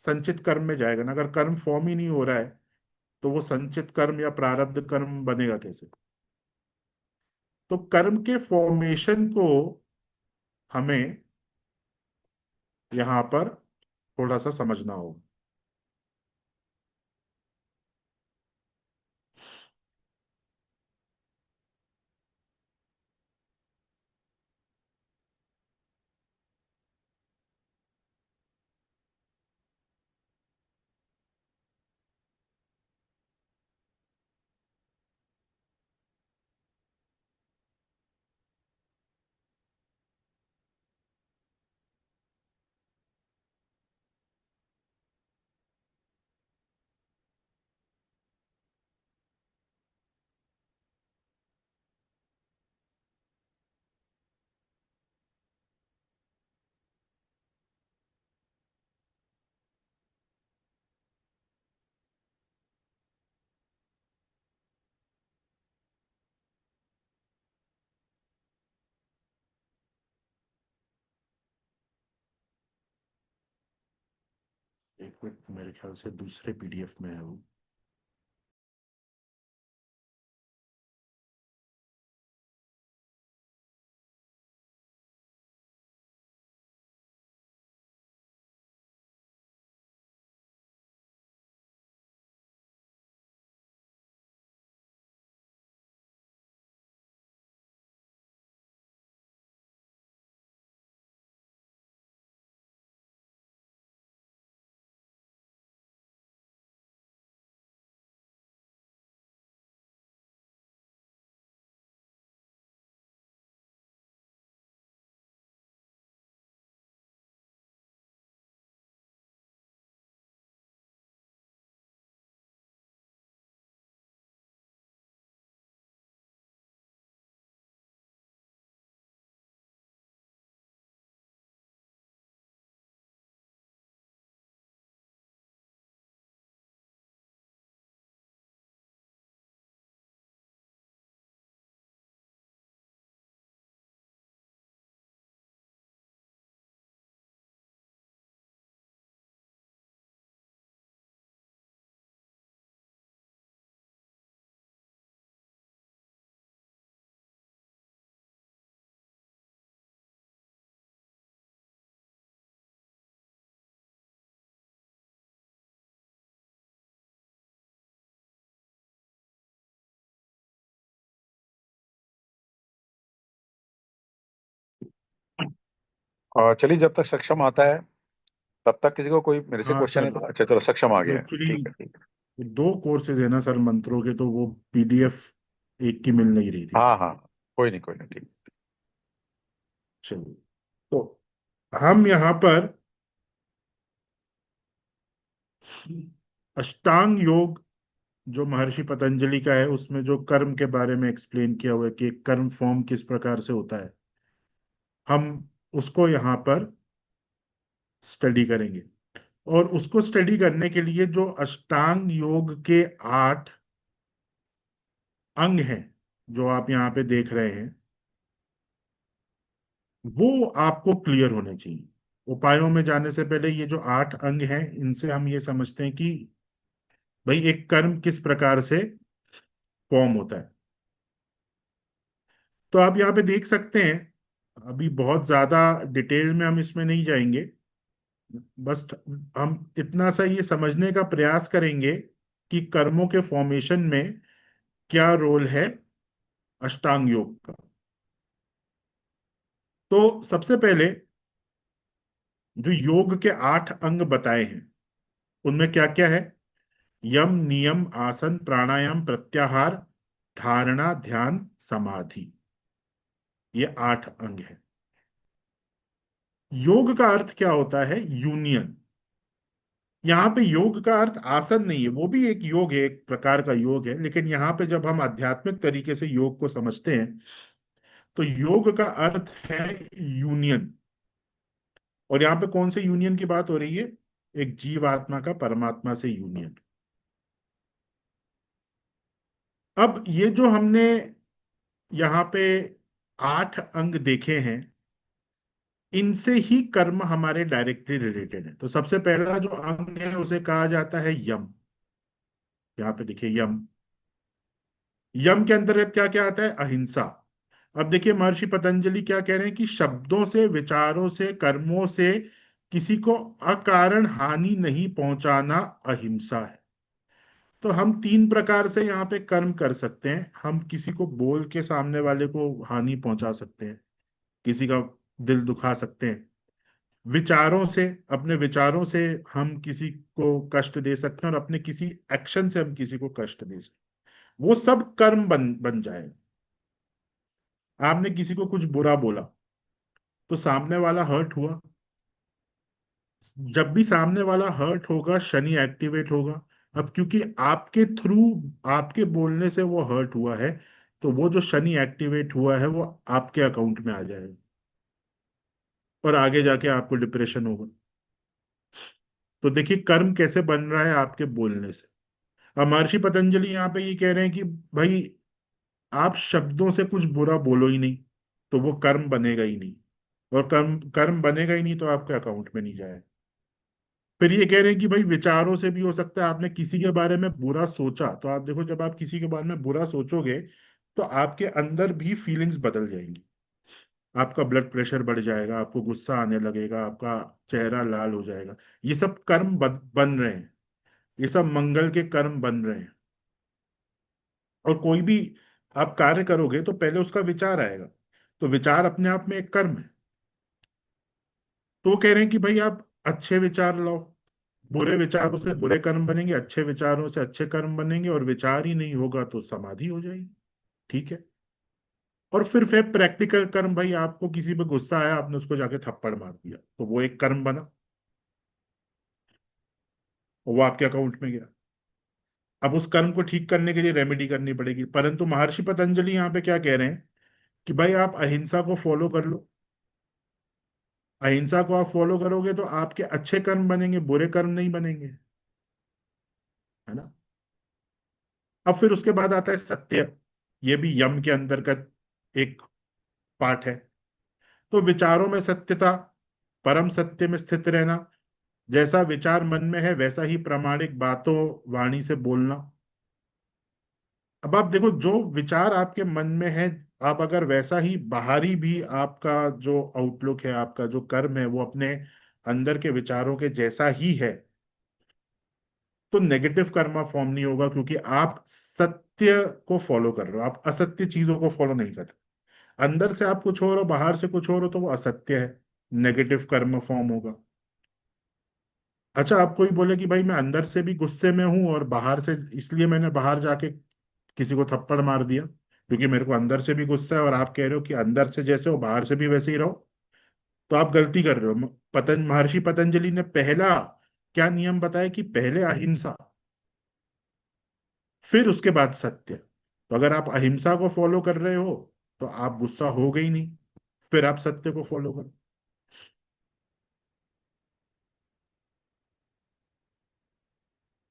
G: संचित कर्म में जाएगा ना। अगर कर्म फॉर्म ही नहीं हो रहा है तो वो संचित कर्म या प्रारब्ध कर्म बनेगा कैसे? तो कर्म के फॉर्मेशन को हमें यहाँ पर थोड़ा सा समझना होगा। एक मिनट, मेरे ख्याल से दूसरे पीडीएफ में है वो।
A: और चलिए, जब तक सक्षम आता है तब तक किसी को कोई मेरे से
G: हाँ
A: क्वेश्चन है
G: सर,
A: तो अच्छा, चलो सक्षम आ
G: वो
A: गया है,
G: एक्चुअली
A: ठीक है ठीक है।
G: दो कोर्सेज है ना सर मंत्रों के, तो वो पीडीएफ एक की मिल नहीं रही थी।
A: हाँ हाँ, कोई नहीं ठीक।
G: चलिए, तो हम यहाँ पर अष्टांग योग जो महर्षि पतंजलि का है, उसमें जो कर्म के बारे में एक्सप्लेन किया हुआ है कि एक कर्म फॉर्म किस प्रकार से होता है, हम उसको यहाँ पर स्टडी करेंगे। और उसको स्टडी करने के लिए जो अष्टांग योग के 8 अंग हैं, जो आप यहाँ पे देख रहे हैं, वो आपको क्लियर होने चाहिए। उपायों में जाने से पहले ये जो 8 अंग हैं, इनसे हम ये समझते हैं कि भाई एक कर्म किस प्रकार से फॉर्म होता है। तो आप यहाँ पे देख सकते हैं, अभी बहुत ज्यादा डिटेल में हम इसमें नहीं जाएंगे। बस हम इतना सा ये समझने का प्रयास करेंगे कि कर्मों के फॉर्मेशन में क्या रोल है अष्टांग योग का। तो सबसे पहले जो योग के 8 अंग बताए हैं, उनमें क्या क्या है? यम, नियम, आसन, प्राणायाम, प्रत्याहार, धारणा, ध्यान, समाधि। ये 8 अंग है। योग का अर्थ क्या होता है? यूनियन। यहाँ पे योग का अर्थ आसन नहीं है, वो भी एक योग है, एक प्रकार का योग है, लेकिन यहाँ पे जब हम आध्यात्मिक तरीके से योग को समझते हैं तो योग का अर्थ है यूनियन। और यहाँ पे कौन से यूनियन की बात हो रही है? एक जीवात्मा का परमात्मा से यूनियन। अब ये जो हमने यहाँ पे 8 अंग देखे हैं, इनसे ही कर्म हमारे डायरेक्टली रिलेटेड है। तो सबसे पहला जो अंग है उसे कहा जाता है यम। यहाँ पे देखिए यम। यम के अंतर्गत क्या क्या आता है? अहिंसा। अब देखिए महर्षि पतंजलि क्या कह रहे हैं कि शब्दों से, विचारों से, कर्मों से किसी को अकारण हानि नहीं पहुंचाना अहिंसा है। तो हम 3 प्रकार से यहाँ पे कर्म कर सकते हैं। हम किसी को बोल के सामने वाले को हानि पहुंचा सकते हैं, किसी का दिल दुखा सकते हैं। विचारों से, अपने विचारों से हम किसी को कष्ट दे सकते हैं, और अपने किसी एक्शन से हम किसी को कष्ट दे सकते हैं। वो सब कर्म बन बन जाएगा। आपने किसी को कुछ बुरा बोला तो सामने वाला हर्ट हुआ। जब भी सामने वाला हर्ट होगा, शनि एक्टिवेट होगा। अब क्योंकि आपके थ्रू, आपके बोलने से वो हर्ट हुआ है, तो वो जो शनि एक्टिवेट हुआ है वो आपके अकाउंट में आ जाएगा, और आगे जाके आपको डिप्रेशन होगा। तो देखिए कर्म कैसे बन रहा है? आपके बोलने से। अब महर्षि पतंजलि यहाँ पे ये कह रहे हैं कि भाई, आप शब्दों से कुछ बुरा बोलो ही नहीं, तो वो कर्म बनेगा ही नहीं। और कर्म कर्म बनेगा ही नहीं तो आपके अकाउंट में नहीं जाएगा। फिर ये कह रहे हैं कि भाई विचारों से भी हो सकता है। आपने किसी के बारे में बुरा सोचा, तो आप देखो जब आप किसी के बारे में बुरा सोचोगे, तो आपके अंदर भी फीलिंग्स बदल जाएंगी। आपका ब्लड प्रेशर बढ़ जाएगा, आपको गुस्सा आने लगेगा, आपका चेहरा लाल हो जाएगा। ये सब कर्म बन रहे हैं। ये सब मंगल के कर्म बन रहे हैं। और कोई भी आप कार्य करोगे तो पहले उसका विचार आएगा। तो विचार अपने आप में एक कर्म है। तो वो कह रहे हैं कि भाई आप अच्छे विचार लाओ। बुरे विचारों से बुरे कर्म बनेंगे, अच्छे विचारों से अच्छे कर्म बनेंगे, और विचार ही नहीं होगा तो समाधि हो जाएगी। ठीक है। और फिर प्रैक्टिकल कर्म, भाई आपको किसी पे गुस्सा आया, आपने उसको जाके थप्पड़ मार दिया, तो वो एक कर्म बना, और वो आपके अकाउंट में गया। अब उस कर्म को ठीक करने के लिए रेमेडी करनी पड़ेगी। परंतु महर्षि पतंजलि यहाँ पे क्या कह रहे हैं कि भाई आप अहिंसा को फॉलो कर लो। अहिंसा को आप फॉलो करोगे तो आपके अच्छे कर्म बनेंगे, बुरे कर्म नहीं बनेंगे। है ना? अब फिर उसके बाद आता है सत्य। ये भी यम के अंतर्गत एक पार्ट है। तो विचारों में सत्यता, परम सत्य में स्थित रहना। जैसा विचार मन में है वैसा ही प्रामाणिक बातों, वाणी से बोलना। अब आप देखो, जो विचार आपके मन में है, आप अगर वैसा ही बाहरी भी आपका जो आउटलुक है, आपका जो कर्म है, वो अपने अंदर के विचारों के जैसा ही है, तो नेगेटिव कर्मा फॉर्म नहीं होगा, क्योंकि आप सत्य को फॉलो कर रहे हो, आप असत्य चीजों को फॉलो नहीं कर रहे। अंदर से आप कुछ और हो, बाहर से कुछ और हो, तो वो असत्य है, नेगेटिव कर्म फॉर्म होगा। अच्छा, आप कोई बोले कि भाई मैं अंदर से भी गुस्से में हूं और बाहर से, इसलिए मैंने बाहर जाके किसी को थप्पड़ मार दिया क्योंकि मेरे को अंदर से भी गुस्सा है, और आप कह रहे हो कि अंदर से जैसे हो बाहर से भी वैसे ही रहो, तो आप गलती कर रहे हो। महर्षि पतंजलि ने पहला क्या नियम बताया कि पहले अहिंसा, फिर उसके बाद सत्य। तो अगर आप अहिंसा को फॉलो कर रहे हो तो आप गुस्सा हो गई नहीं, फिर आप सत्य को फॉलो करो।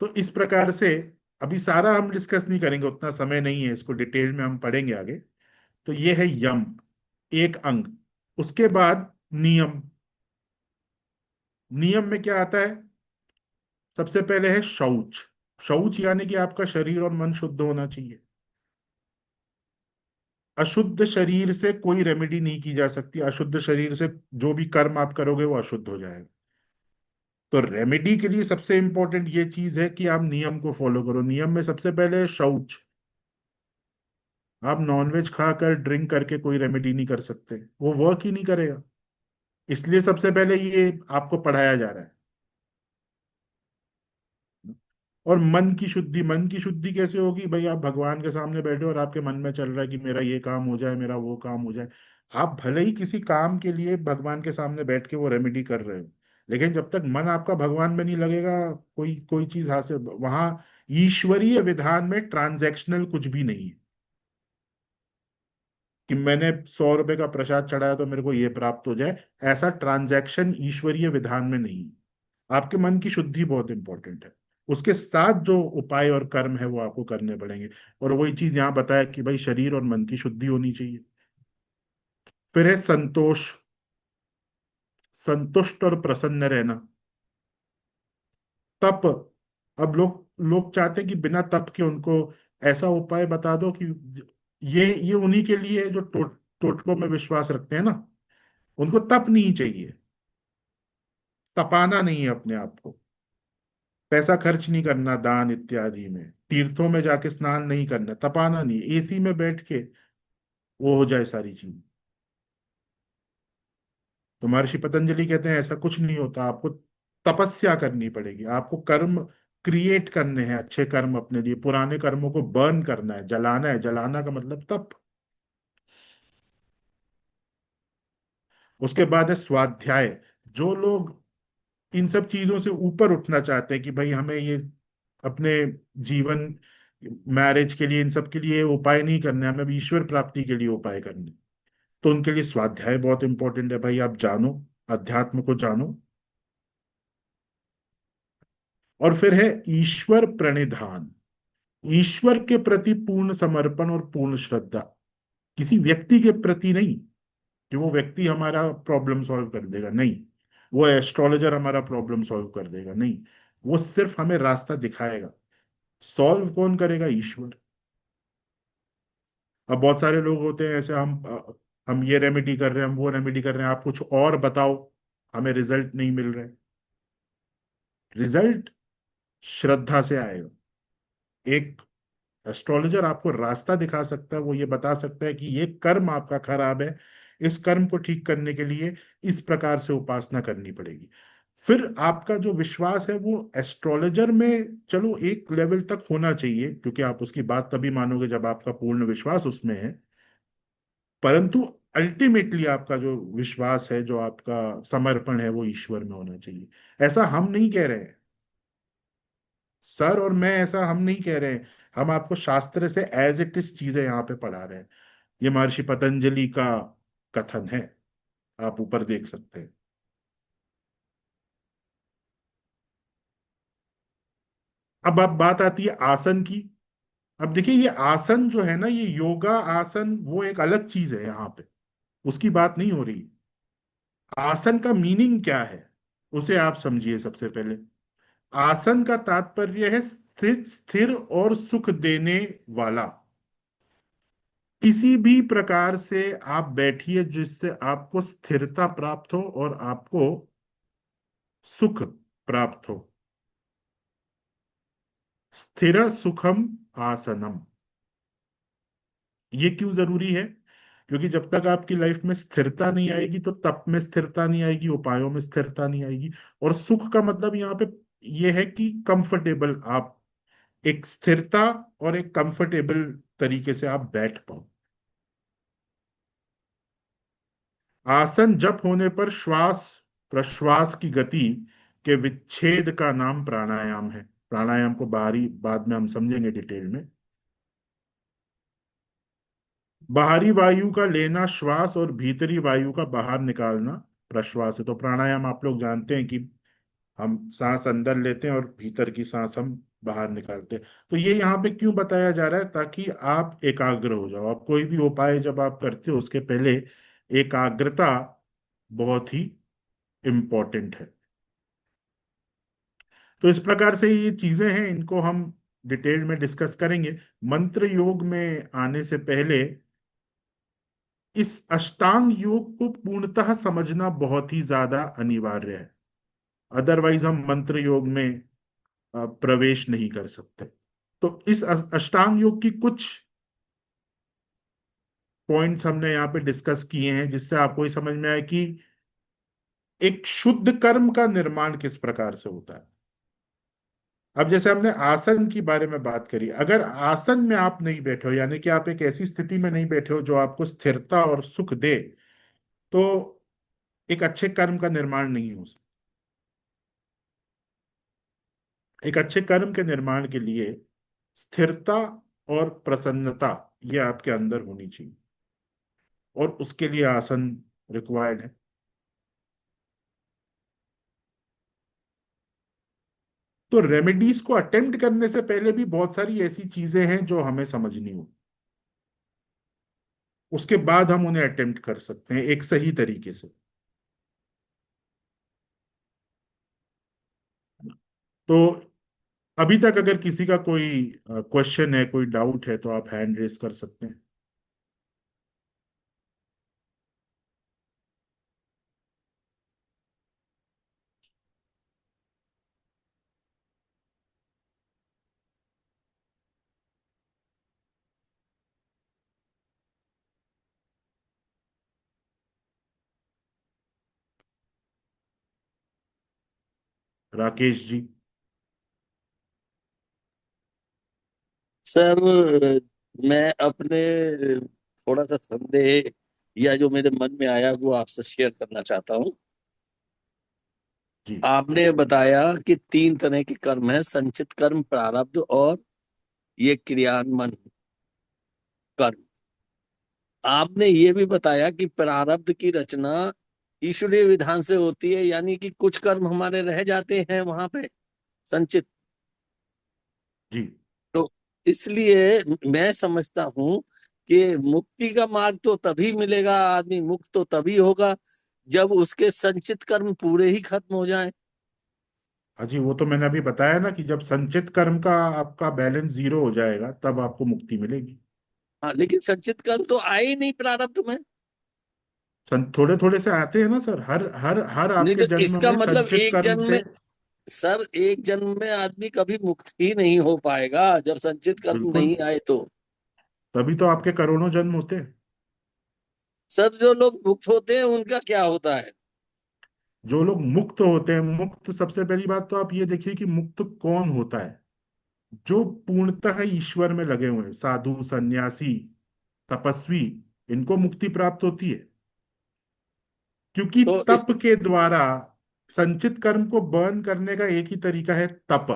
G: तो इस प्रकार से अभी सारा हम डिस्कस नहीं करेंगे, उतना समय नहीं है, इसको डिटेल में हम पढ़ेंगे आगे। तो ये है यम, एक अंग। उसके बाद नियम। नियम में क्या आता है? सबसे पहले है शौच। शौच यानी कि आपका शरीर और मन शुद्ध होना चाहिए। अशुद्ध शरीर से कोई रेमेडी नहीं की जा सकती। अशुद्ध शरीर से जो भी कर्म आप करोगे वो अशुद्ध हो जाएगा। तो रेमेडी के लिए सबसे इंपॉर्टेंट ये चीज है कि आप नियम को फॉलो करो। नियम में सबसे पहले है शौच। आप नॉनवेज खाकर, ड्रिंक करके कोई रेमेडी नहीं कर सकते, वो वर्क ही नहीं करेगा। इसलिए सबसे पहले ये आपको पढ़ाया जा रहा है। और मन की शुद्धि, मन की शुद्धि कैसे होगी? भाई आप भगवान के सामने बैठे हो और आपके मन में चल रहा है कि मेरा ये काम हो जाए, मेरा वो काम हो जाए। आप भले ही किसी काम के लिए भगवान के सामने बैठ के वो रेमेडी कर रहे हो, लेकिन जब तक मन आपका भगवान में नहीं लगेगा, कोई कोई चीज हासिल वहां, ईश्वरीय विधान में ट्रांजैक्शनल कुछ भी नहीं है। कि मैंने 100 रुपए का प्रसाद चढ़ाया तो मेरे को ये प्राप्त हो जाए। ऐसा ट्रांजैक्शन ईश्वरीय विधान में नहीं है। आपके मन की शुद्धि बहुत इंपॉर्टेंट है। उसके साथ जो उपाय और कर्म है वो आपको करने पड़ेंगे। और वही चीज यहाँ बताया कि भाई शरीर और मन की शुद्धि होनी चाहिए। फिर है संतोष, संतुष्ट और प्रसन्न रहना। तप, अब लोग लोग चाहते हैं कि बिना तप के उनको ऐसा उपाय बता दो कि ये उन्हीं के लिए है जो टोटकों में विश्वास रखते हैं ना। उनको तप नहीं चाहिए, तपाना नहीं है अपने आप को, पैसा खर्च नहीं करना दान इत्यादि में, तीर्थों में जाके स्नान नहीं करना, तपाना नहीं, एसी में बैठ के वो हो जाए सारी चीज। तो महर्षि पतंजलि कहते हैं ऐसा कुछ नहीं होता, आपको तपस्या करनी पड़ेगी, आपको कर्म क्रिएट करने हैं, अच्छे कर्म अपने लिए, पुराने कर्मों को बर्न करना है, जलाना है। जलाना का मतलब तप। उसके बाद है स्वाध्याय। जो लोग इन सब चीजों से ऊपर उठना चाहते हैं कि भाई हमें ये अपने जीवन, मैरिज के लिए, इन सब के लिए उपाय नहीं करने, हमें भी ईश्वर प्राप्ति के लिए उपाय करने, तो उनके लिए स्वाध्याय बहुत इंपॉर्टेंट है। भाई आप जानो, अध्यात्म को जानो। और फिर है ईश्वर प्रणिधान, ईश्वर के प्रति पूर्ण समर्पण और पूर्ण श्रद्धा। किसी व्यक्ति के प्रति नहीं कि वो व्यक्ति हमारा प्रॉब्लम सॉल्व कर देगा, नहीं। वो एस्ट्रोलॉजर हमारा प्रॉब्लम सॉल्व कर देगा, नहीं। वो सिर्फ हमें रास्ता दिखाएगा। सॉल्व कौन करेगा? ईश्वर। अब बहुत सारे लोग होते हैं ऐसे, हम ये रेमेडी कर रहे हैं, हम वो रेमेडी कर रहे हैं, आप कुछ और बताओ, हमें रिजल्ट नहीं मिल रहे। रिजल्ट श्रद्धा से आएगा। एक एस्ट्रोलॉजर आपको रास्ता दिखा सकता है, वो ये बता सकता है कि ये कर्म आपका खराब है, इस कर्म को ठीक करने के लिए इस प्रकार से उपासना करनी पड़ेगी। फिर आपका जो विश्वास है वो एस्ट्रोलॉजर में चलो एक लेवल तक होना चाहिए, क्योंकि आप उसकी बात तभी मानोगे जब आपका पूर्ण विश्वास उसमें है। परंतु अल्टीमेटली आपका जो विश्वास है, जो आपका समर्पण है, वो ईश्वर में होना चाहिए। ऐसा हम नहीं कह रहे हैं, सर और मैं, ऐसा हम नहीं कह रहे हैं। हम आपको शास्त्र से एज इट इज चीजें यहाँ पे पढ़ा रहे हैं। ये महर्षि पतंजलि का कथन है, आप ऊपर देख सकते हैं। अब बात आती है आसन की। अब देखिए, ये आसन जो है ना, ये योगा आसन वो एक अलग चीज है यहाँ पे, उसकी बात नहीं हो रही। आसन का मीनिंग क्या है उसे आप समझिए सबसे पहले। आसन का तात्पर्य है स्थिर, स्थिर और सुख देने वाला। किसी भी प्रकार से आप बैठिए जिससे आपको स्थिरता प्राप्त हो और आपको सुख प्राप्त हो। स्थिर सुखम आसनम। ये क्यों जरूरी है? क्योंकि जब तक आपकी लाइफ में स्थिरता नहीं आएगी, तो तप में स्थिरता नहीं आएगी, उपायों में स्थिरता नहीं आएगी। और सुख का मतलब यहाँ पे ये है कि कंफर्टेबल आप, एक स्थिरता और एक कंफर्टेबल तरीके से आप बैठ पाओ। आसन जप होने पर श्वास प्रश्वास की गति के विच्छेद का नाम प्राणायाम है। प्राणायाम को बाहरी बाद में हम समझेंगे डिटेल में। बाहरी वायु का लेना श्वास और भीतरी वायु का बाहर निकालना प्रश्वास है। तो प्राणायाम आप लोग जानते हैं कि हम सांस अंदर लेते हैं और भीतर की सांस हम बाहर निकालते हैं। तो ये यहाँ पे क्यों बताया जा रहा है? ताकि आप एकाग्र हो जाओ। आप कोई भी उपाय जब आप करते हो उसके पहले एकाग्रता बहुत ही इंपॉर्टेंट है। तो इस प्रकार से ये चीजें हैं, इनको हम डिटेल में डिस्कस करेंगे। मंत्र योग में आने से पहले इस अष्टांग योग को पूर्णतः समझना बहुत ही ज्यादा अनिवार्य है। अदरवाइज हम मंत्र योग में प्रवेश नहीं कर सकते। तो इस अष्टांग योग की कुछ पॉइंट्स हमने यहाँ पे डिस्कस किए हैं, जिससे आपको ये समझ में आए कि एक शुद्ध कर्म का निर्माण किस प्रकार से होता है। अब जैसे हमने आसन की बारे में बात करी, अगर आसन में आप नहीं बैठे हो, यानी कि आप एक ऐसी स्थिति में नहीं बैठे हो जो आपको स्थिरता और सुख दे, तो एक अच्छे कर्म का निर्माण नहीं हो सकता। एक अच्छे कर्म के निर्माण के लिए स्थिरता और प्रसन्नता ये आपके अंदर होनी चाहिए। और उसके लिए आसन रिक्वायर्ड है। तो रेमेडीज को अटेम्प्ट करने से पहले भी बहुत सारी ऐसी चीजें हैं जो हमें समझनी हो, उसके बाद हम उन्हें अटेम्प्ट कर सकते हैं एक सही तरीके से। तो अभी तक अगर किसी का कोई क्वेश्चन है, कोई डाउट है, तो आप हैंड रेस कर सकते हैं। राकेश जी।
F: सर, मैं अपने थोड़ा सा संदेह या जो मेरे मन में आया वो आपसे शेयर करना चाहता हूँ।
G: जी।
F: आपने बताया कि तीन तरह के कर्म है, संचित कर्म, प्रारब्ध और ये क्रियान्वयन कर्म। आपने ये भी बताया कि प्रारब्ध की रचना ईश्वरीय विधान से होती है, यानी कि कुछ कर्म हमारे रह जाते हैं वहां पे संचित।
G: जी।
F: तो इसलिए मैं समझता हूं कि मुक्ति का मार्ग तो तभी मिलेगा, आदमी मुक्त तो तभी होगा जब उसके संचित कर्म पूरे ही खत्म हो जाएं।
G: हाँ जी, वो तो मैंने अभी बताया ना कि जब संचित कर्म का आपका बैलेंस जीरो हो जाएगा तब आपको मुक्ति मिलेगी।
F: हाँ, लेकिन संचित कर्म तो आए ही नहीं प्रारब्ध में।
G: थोड़े थोड़े से आते हैं ना सर, हर हर हर
F: नहीं
G: आपके
F: तो
G: जन्म
F: इसका
G: में
F: मतलब
G: संचित
F: एक
G: कर्म
F: जन्म
G: से।
F: में, सर एक जन्म में आदमी कभी मुक्त ही नहीं हो पाएगा जब संचित कर्म
G: बिल्कुल,
F: नहीं आए तो।
G: तभी तो आपके करोड़ों जन्म होते हैं।
F: सर जो लोग मुक्त होते हैं उनका क्या होता है?
G: जो लोग मुक्त होते हैं, मुक्त सबसे पहली बात तो आप ये देखिए कि मुक्त कौन होता है। जो पूर्णतः ईश्वर में लगे हुए हैं, साधु, सन्यासी, तपस्वी, इनको मुक्ति प्राप्त होती है। क्योंकि
F: तो इस
G: तप के द्वारा संचित कर्म को बर्न करने का एक ही तरीका है, तप,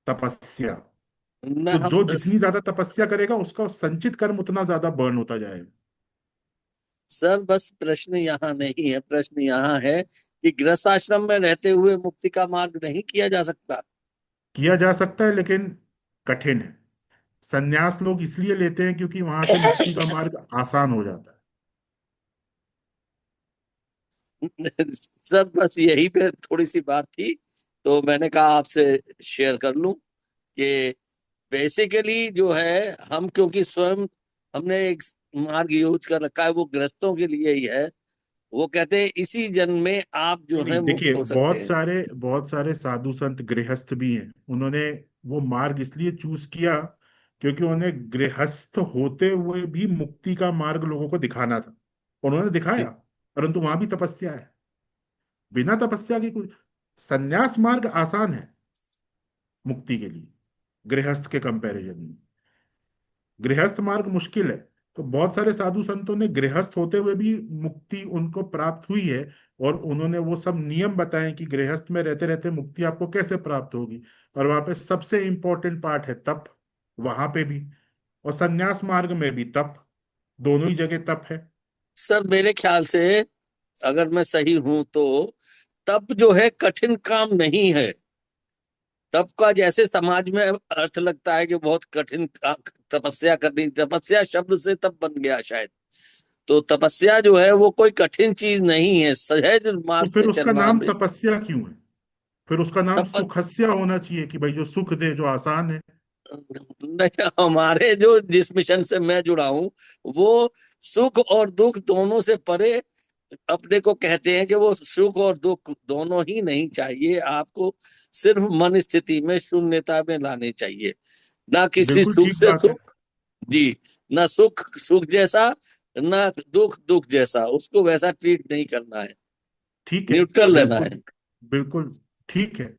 G: तपस्या।
F: न
G: तो
F: हम
G: जो जितनी ज्यादा तपस्या करेगा उसका संचित कर्म उतना ज्यादा बर्न होता जाएगा।
F: सर बस प्रश्न यहाँ नहीं है, प्रश्न यहाँ है कि गृहस्थ आश्रम में रहते हुए मुक्ति का मार्ग नहीं किया जा सकता।
G: किया जा सकता है लेकिन कठिन है। संन्यास लोग इसलिए लेते हैं क्योंकि वहां से मुक्ति का मार्ग आसान हो जाता है।
F: सर बस यही पे थोड़ी सी बात थी, तो मैंने कहा आपसे शेयर कर लूं कि बेसिकली जो है, हम क्योंकि स्वयं हमने एक मार्ग यूज कर रखा है, वो गृहस्थों के लिए ही है। वो कहते हैं इसी जन्म में आप
G: नहीं
F: जो है
G: नहीं,
F: मुक्त
G: देखिए,
F: हो सकते
G: बहुत
F: हैं।
G: सारे बहुत सारे साधु संत गृहस्थ भी हैं। उन्होंने वो मार्ग इसलिए चूज किया क्योंकि उन्हें गृहस्थ होते हुए भी मुक्ति का मार्ग लोगों को दिखाना था। उन्होंने दिखाया,
F: जी।
G: परंतु वहां भी तपस्या है। बिना तपस्या की कुछ, संन्यास मार्ग आसान है मुक्ति के लिए गृहस्थ के कंपैरिजन में। गृहस्थ मार्ग मुश्किल है। तो बहुत सारे साधु संतों ने गृहस्थ होते हुए भी मुक्ति उनको प्राप्त हुई है। और उन्होंने वो सब नियम बताए कि गृहस्थ में रहते रहते मुक्ति आपको कैसे प्राप्त होगी। और वहां पे सबसे इंपॉर्टेंट पार्ट है तप, वहां पे भी। और संन्यास मार्ग में भी तप, दोनों ही जगह तप है।
F: सर मेरे ख्याल से अगर मैं सही हूं तो तप जो है कठिन काम नहीं है। तप का जैसे समाज में अर्थ लगता है कि बहुत कठिन तपस्या करनी, तपस्या शब्द से तप बन गया शायद। तो तपस्या जो है वो कोई कठिन चीज नहीं है, सहज
G: तो
F: मार्ग
G: फिर
F: से
G: उसका
F: चलना
G: नाम
F: भी।
G: तपस्या क्यों है? फिर उसका नाम
F: तप
G: सुखस्या होना चाहिए कि भाई जो सुख दे, जो आसान है।
F: नहीं, हमारे जो जिस मिशन से मैं जुड़ा हूं वो सुख और दुख दोनों से परे अपने को कहते हैं कि वो सुख और दुख दोनों ही नहीं चाहिए आपको, सिर्फ मन स्थिति में शून्यता में लाने चाहिए। ना किसी
G: बिल्कुल
F: सुख
G: ठीक
F: से
G: बात है।
F: सुख, जी, ना सुख सुख जैसा, ना दुख दुख जैसा, उसको वैसा ट्रीट नहीं करना है,
G: ठीक है।
F: न्यूट्रल रहना
G: बिल्कुल।
F: है।
G: बिल्कुल ठीक है।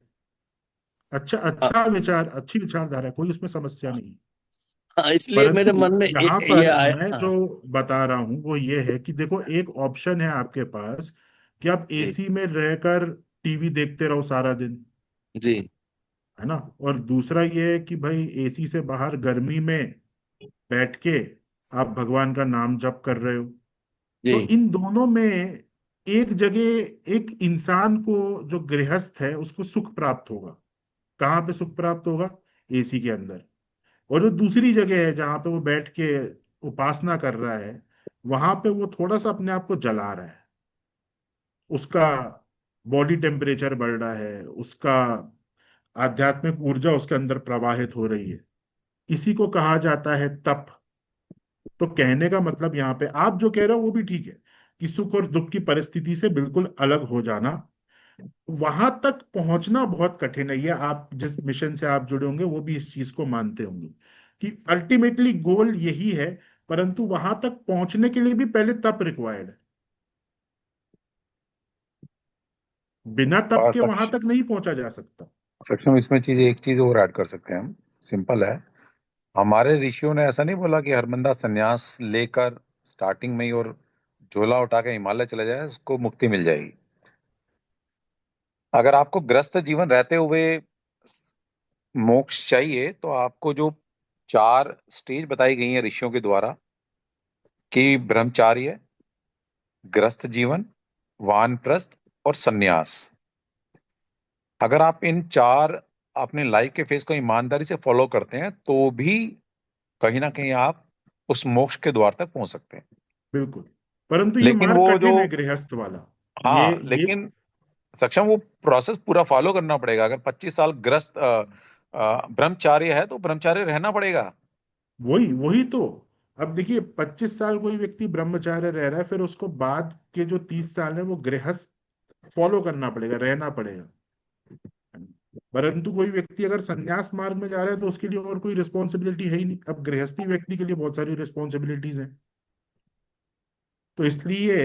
G: अच्छा,
F: हाँ,
G: अच्छा विचार, अच्छी विचारधारा है, कोई उसमें समस्या नहीं।
F: हाँ, इसलिए मेरे
G: परंतु
F: मन में
G: यहाँ
F: ये
G: पर
F: आया।
G: मैं जो
F: हाँ,
G: बता रहा हूँ वो ये है कि देखो, एक ऑप्शन है आपके पास कि आप
F: जी,
G: एसी में रहकर टीवी देखते रहो सारा दिन,
F: जी,
G: है ना। और दूसरा ये है कि भाई एसी से बाहर गर्मी में बैठ के आप भगवान का नाम जप कर रहे हो। तो
F: जी।
G: इन दोनों में एक जगह एक इंसान को, जो गृहस्थ है, उसको सुख प्राप्त होगा। कहाँ पे सुख प्राप्त होगा? एसी के अंदर। और जो दूसरी जगह है जहां पे वो बैठ के उपासना कर रहा है, वहां पे वो थोड़ा सा अपने आप को जला रहा है। उसका बॉडी टेम्परेचर बढ़ रहा है, उसका आध्यात्मिक ऊर्जा उसके अंदर प्रवाहित हो रही है। इसी को कहा जाता है तप। तो कहने का मतलब यहाँ पे आप जो कह रहे हो वो भी ठीक है, कि सुख और दुख की परिस्थिति से बिल्कुल अलग हो जाना, वहां तक पहुंचना बहुत कठिन है। ये आप जिस मिशन से आप जुड़े होंगे वो भी इस चीज को मानते होंगे कि अल्टीमेटली गोल यही है। परंतु वहां तक पहुंचने के लिए भी पहले तप रिक्वायर्ड है। बिना तप
B: और
G: के वहां तक नहीं पहुंचा जा सकता।
B: सक्षम इसमें एक चीज और ऐड कर सकते हैं हम। सिंपल है। हमारे ऋषियों ने ऐसा नहीं बोला कि हर बंदा संन्यास लेकर स्टार्टिंग में ही और झोला उठा के हिमालय चले जाए उसको मुक्ति मिल जाएगी। अगर आपको ग्रस्त जीवन रहते हुए मोक्ष चाहिए तो आपको जो 4 स्टेज बताई गई हैं ऋषियों के द्वारा, कि ब्रह्मचार्य, ग्रस्त जीवन, वानप्रस्थ और सन्यास, अगर आप इन 4 अपने लाइफ के फेज को ईमानदारी से फॉलो करते हैं तो भी कहीं ना कहीं आप उस मोक्ष के द्वार तक पहुंच सकते हैं।
G: बिल्कुल। परंतु ये
B: लेकिन
G: मार्ग
B: वो जो,
G: कठिन है गृहस्थ वाला।
B: हाँ
G: ये
B: लेकिन सक्षम वो प्रोसेस पूरा फॉलो करना पड़ेगा। अगर 25 साल ग्रस्त ब्रह्मचार्य है तो ब्रह्मचार्य रहना पड़ेगा।
G: वही वही तो। अब देखिए, 25 साल कोई व्यक्ति ब्रह्मचार्य रह रहा है, फिर उसको बाद के जो 30 साल है वो गृहस्थ फॉलो करना पड़ेगा, रहना पड़ेगा। परंतु कोई व्यक्ति अगर संन्यास मार्ग में जा रहा है तो उसके लिए और कोई रिस्पॉन्सिबिलिटी है ही नहीं। अब गृहस्थी व्यक्ति के लिए बहुत सारी रिस्पॉन्सिबिलिटीज हैं। तो इसलिए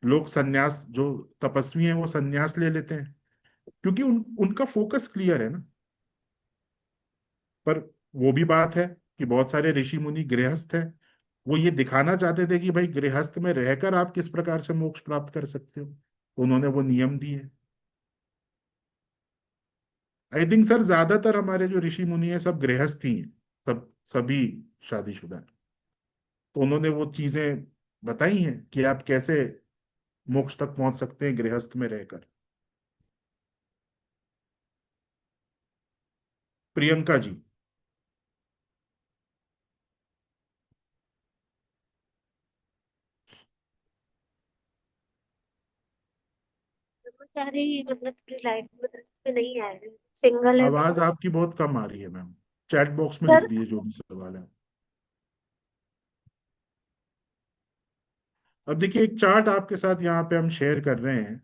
G: लोग संन्यास, जो तपस्वी हैं वो संन्यास ले लेते हैं, क्योंकि उनका फोकस क्लियर है ना। पर वो भी बात है कि बहुत सारे ऋषि मुनि गृहस्थ हैं। वो ये दिखाना चाहते थे कि भाई गृहस्थ में रहकर आप किस प्रकार से मोक्ष प्राप्त कर सकते हो, तो उन्होंने वो नियम दिए। आई थिंक सर, ज्यादातर हमारे जो ऋषि मुनि है सब गृहस्थ ही हैं। सभी शादीशुदा हैं। तो उन्होंने वो चीजें बताई हैं कि आप कैसे मोक्ष तक पहुंच सकते हैं गृहस्थ में रहकर। प्रियंका जी।
C: सारी मतलब पूरी लाइफ में पे नहीं आए हैं। सिंगल है
G: आवाज
C: वो।
G: आपकी बहुत कम आ रही है मैम। चैट बॉक्स में लिख
C: सर,
G: दीजिए जो भी सवाल है। अब देखिए, एक चार्ट आपके साथ यहाँ पे हम शेयर कर रहे हैं।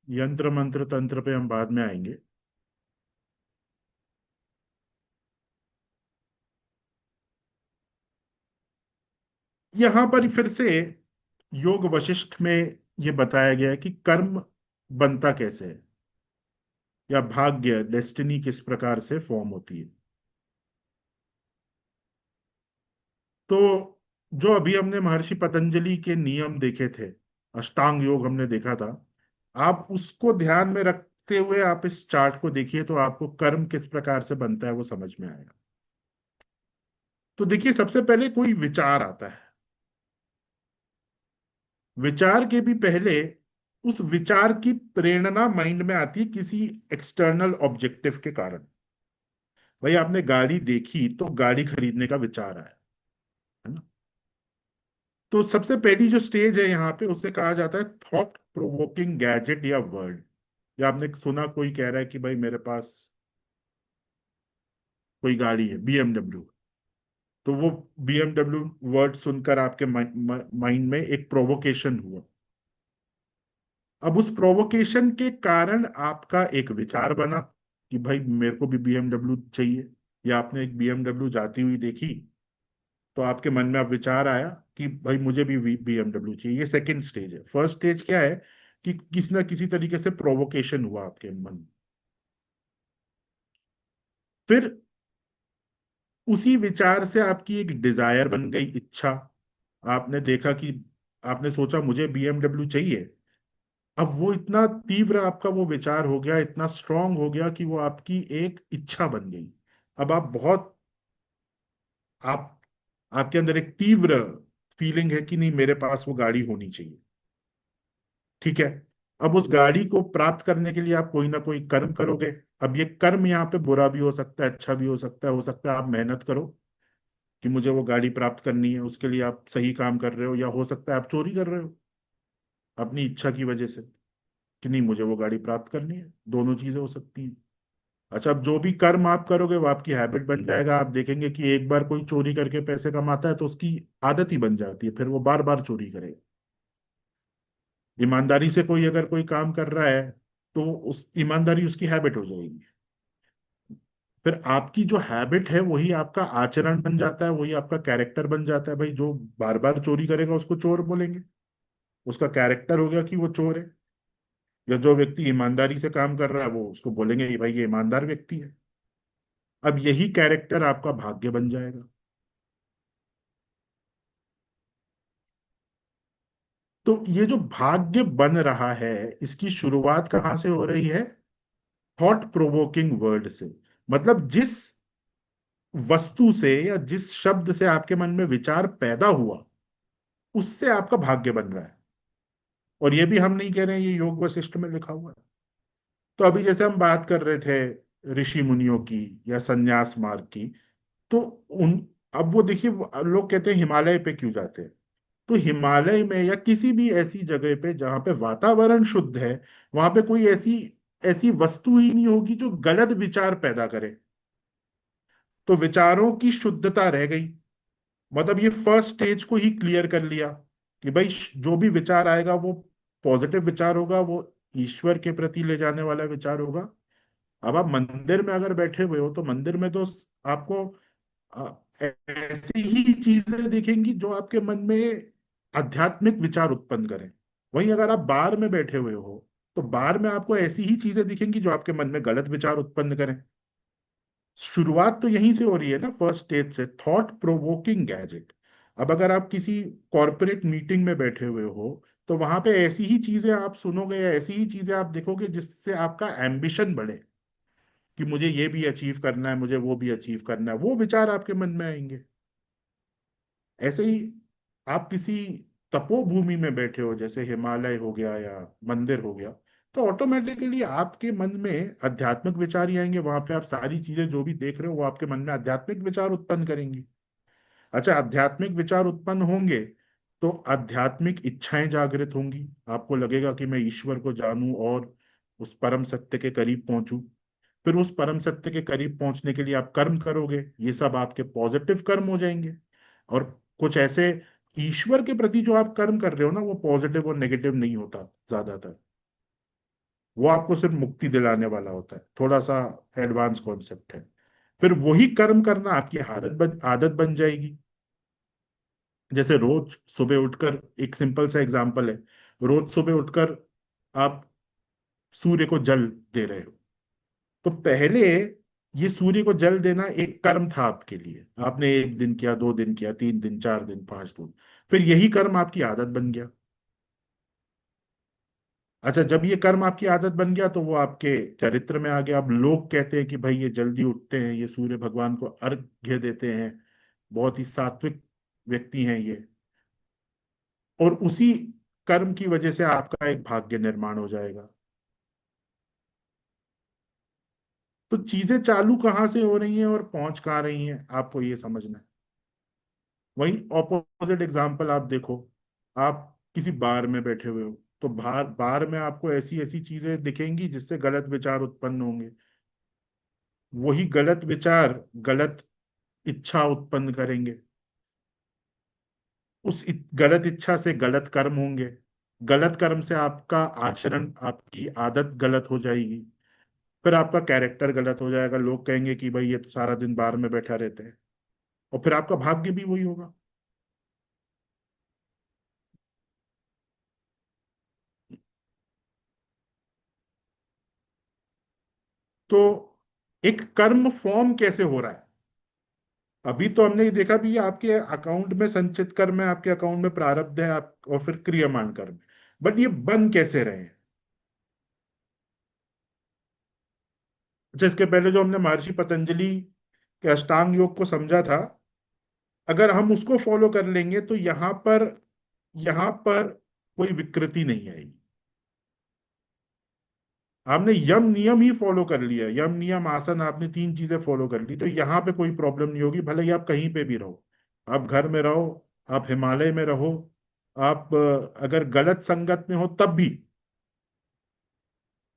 G: यंत्र मंत्र तंत्र पे हम बाद में आएंगे। यहां पर फिर से योग वशिष्ठ में ये बताया गया है कि कर्म बनता कैसे है, या भाग्य, डेस्टिनी किस प्रकार से फॉर्म होती है। तो जो अभी हमने महर्षि पतंजलि के नियम देखे थे, अष्टांग योग हमने देखा था, आप उसको ध्यान में रखते हुए आप इस चार्ट को देखिए तो आपको कर्म किस प्रकार से बनता है वो समझ में आएगा। तो देखिए, सबसे पहले कोई विचार आता है। विचार के भी पहले उस विचार की प्रेरणा माइंड में आती है किसी एक्सटर्नल ऑब्जेक्टिव के कारण। भाई आपने गाड़ी देखी तो गाड़ी खरीदने का विचार आया, है ना। तो सबसे पहली जो स्टेज है यहाँ पे उसे कहा जाता है थॉट प्रोवोकिंग गैजेट या वर्ड। या आपने सुना कोई कह रहा है कि भाई मेरे पास कोई गाड़ी है बीएमडब्ल्यू, तो वो बीएमडब्ल्यू वर्ड सुनकर आपके माइंड में एक प्रोवोकेशन हुआ। अब उस प्रोवोकेशन के कारण आपका एक विचार बना कि भाई मेरे को भी बीएमडब्ल्यू चाहिए, या आपने एक बीएमडब्ल्यू जाती हुई देखी तो आपके मन में अब विचार आया कि भाई मुझे भी बीएमडब्ल्यू चाहिए। ये सेकंड स्टेज है। फर्स्ट स्टेज क्या है कि किसी ना किसी तरीके से प्रोवोकेशन हुआ आपके मन में। फिर उसी विचार से आपकी एक डिजायर बन गई, इच्छा। आपने देखा कि आपने सोचा मुझे बीएमडब्ल्यू चाहिए। अब वो इतना तीव्र आपका वो विचार हो गया, इतना स्ट्रांग हो गया कि वो आपकी एक इच्छा बन गई। अब आप बहुत, आप आपके अंदर एक तीव्र फीलिंग है कि नहीं, मेरे पास वो गाड़ी होनी चाहिए। ठीक है। अब उस गाड़ी को प्राप्त करने के लिए आप कोई ना कोई कर्म करोगे। अब ये कर्म यहाँ पे बुरा भी हो सकता है, अच्छा भी हो सकता है आप मेहनत करो कि मुझे वो गाड़ी प्राप्त करनी है, उसके लिए आप सही काम कर रहे हो, या हो सकता है आप चोरी कर रहे हो अपनी इच्छा की वजह से कि नहीं मुझे वो गाड़ी प्राप्त करनी है। दोनों चीजें हो सकती हैं। अच्छा, अब जो भी कर्म आप करोगे वो आपकी हैबिट बन जाएगा। आप देखेंगे कि एक बार कोई चोरी करके पैसे कमाता है तो उसकी आदत ही बन जाती है, फिर वो बार बार चोरी करेगा। ईमानदारी से कोई अगर कोई काम कर रहा है तो उस ईमानदारी उसकी हैबिट हो जाएगी। फिर आपकी जो हैबिट है वही आपका आचरण बन जाता है, वही आपका कैरेक्टर बन जाता है। भाई जो बार बार चोरी करेगा उसको चोर बोलेंगे, उसका कैरेक्टर हो गया कि वो चोर है। या जो व्यक्ति ईमानदारी से काम कर रहा है वो उसको बोलेंगे कि भाई ये ईमानदार व्यक्ति है। अब यही कैरेक्टर आपका भाग्य बन जाएगा। तो ये जो भाग्य बन रहा है, इसकी शुरुआत कहाँ से हो रही है? थॉट प्रोवोकिंग वर्ड से। मतलब जिस वस्तु से या जिस शब्द से आपके मन में विचार पैदा हुआ, उससे आपका भाग्य बन रहा है। और ये भी हम नहीं कह रहे हैं, ये योग वशिष्ठ में लिखा हुआ है। तो अभी जैसे हम बात कर रहे थे ऋषि मुनियों की या संन्यास मार्ग की, तो उन, अब वो देखिए लोग कहते हैं हिमालय पे क्यों जाते हैं। तो हिमालय में या किसी भी ऐसी जगह पे जहां पे वातावरण शुद्ध है, वहां पे कोई ऐसी ऐसी वस्तु ही नहीं होगी जो गलत विचार पैदा करे। तो विचारों की शुद्धता रह गई। मतलब ये फर्स्ट स्टेज को ही क्लियर कर लिया कि भाई जो भी विचार आएगा वो पॉजिटिव विचार होगा, वो ईश्वर के प्रति ले जाने वाला विचार होगा। अब आप मंदिर में अगर बैठे हुए हो तो मंदिर में तो आपको अ, ऐसी ही चीजें दिखेंगी जो आपके मन में आध्यात्मिक विचार उत्पन्न करें। वहीं अगर आप बार में बैठे हुए हो तो बार में आपको ऐसी ही चीजें दिखेंगी जो आपके मन में गलत विचार उत्पन्न करें। शुरुआत तो यहीं से हो रही है ना, फर्स्ट स्टेज से, थॉट प्रोवोकिंग गैजेट। अब अगर आप किसी कॉरपोरेट मीटिंग में बैठे हुए हो तो वहां पे ऐसी ही चीजें आप सुनोगे या ऐसी ही चीजें आप देखोगे जिससे आपका एम्बिशन बढ़े कि मुझे ये भी अचीव करना है, मुझे वो भी अचीव करना है, वो विचार आपके मन में आएंगे। ऐसे ही आप किसी तपोभूमि में बैठे हो, जैसे हिमालय हो गया या मंदिर हो गया, तो ऑटोमेटिकली आपके मन में आध्यात्मिक विचार ही आएंगे। वहां पे आप सारी चीजें जो भी देख रहे हो वो आपके मन में आध्यात्मिक विचार उत्पन्न करेंगी। अच्छा, आध्यात्मिक विचार उत्पन्न होंगे तो आध्यात्मिक इच्छाएं जागृत होंगी। आपको लगेगा कि मैं ईश्वर को जानूं और उस परम सत्य के करीब पहुंचूं। फिर उस परम सत्य के करीब पहुंचने के लिए आप कर्म करोगे, ये सब आपके पॉजिटिव कर्म हो जाएंगे। और कुछ ऐसे ईश्वर के प्रति जो आप कर्म कर रहे हो ना, वो पॉजिटिव और नेगेटिव नहीं होता ज्यादातर। वो आपको सिर्फ मुक्ति दिलाने वाला होता है, थोड़ा सा एडवांस कॉन्सेप्ट है। फिर वही कर्म करना आपकी आदत बन जाएगी। जैसे रोज सुबह उठकर, एक सिंपल सा एग्जांपल है, रोज सुबह उठकर आप सूर्य को जल दे रहे हो। तो पहले ये सूर्य को जल देना एक कर्म था आपके लिए। आपने एक दिन किया, 2 दिन किया, 3 दिन, 4 दिन, 5 दिन, फिर यही कर्म आपकी आदत बन गया। अच्छा, जब ये कर्म आपकी आदत बन गया तो वो आपके चरित्र में आ गया। अब लोग कहते हैं कि भाई ये जल्दी उठते हैं, ये सूर्य भगवान को अर्घ्य देते हैं, बहुत ही सात्विक व्यक्ति हैं ये। और उसी कर्म की वजह से आपका एक भाग्य निर्माण हो जाएगा। तो चीजें चालू कहाँ से हो रही हैं और पहुंच कहाँ रही हैं, आपको ये समझना है। वही ऑपोजिट एग्जाम्पल आप देखो, आप किसी बार में बैठे हुए हो तो बार बार में आपको ऐसी ऐसी चीजें दिखेंगी जिससे गलत विचार उत्पन्न होंगे। वही गलत विचार गलत इच्छा उत्पन्न करेंगे। गलत इच्छा से गलत कर्म होंगे। गलत कर्म से आपका आचरण, आपकी आदत गलत हो जाएगी। फिर आपका कैरेक्टर गलत हो जाएगा, लोग कहेंगे कि भाई ये तो सारा दिन बार में बैठा रहते हैं। और फिर आपका भाग्य भी वही होगा। तो एक कर्म फॉर्म कैसे हो रहा है? अभी तो हमने ये देखा भी, आपके अकाउंट में संचित कर्म है, आपके अकाउंट में प्रारब्ध है, आप और फिर क्रियमान कर्म है। बट ये बन कैसे रहे हैं? अच्छा, इसके पहले जो हमने महर्षि पतंजलि के अष्टांग योग को समझा था, अगर हम उसको फॉलो कर लेंगे तो यहाँ पर कोई विकृति नहीं आएगी। आपने यम नियम ही फॉलो कर लिया, यम नियम आसन, आपने 3 चीजें फॉलो कर ली, तो यहाँ पे कोई प्रॉब्लम नहीं होगी, भले ही आप कहीं पे भी रहो। आप घर में रहो, आप हिमालय में रहो, आप अगर गलत संगत में हो तब भी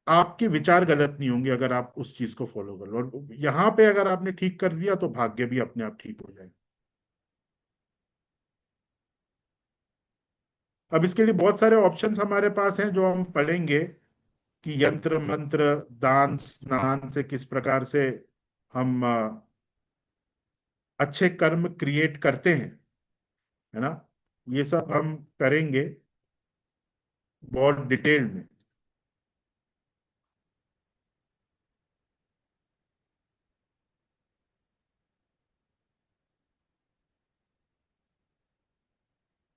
G: आपके विचार गलत नहीं होंगे, अगर आप उस चीज को फॉलो कर लो। और यहाँ पे अगर आपने ठीक कर दिया तो भाग्य भी अपने आप ठीक हो जाए। अब इसके लिए बहुत सारे ऑप्शंस हमारे पास हैं जो हम पढ़ेंगे, कि यंत्र मंत्र दान स्नान से किस प्रकार से हम अच्छे कर्म क्रिएट करते हैं, है ना। ये सब हम करेंगे बहुत डिटेल में।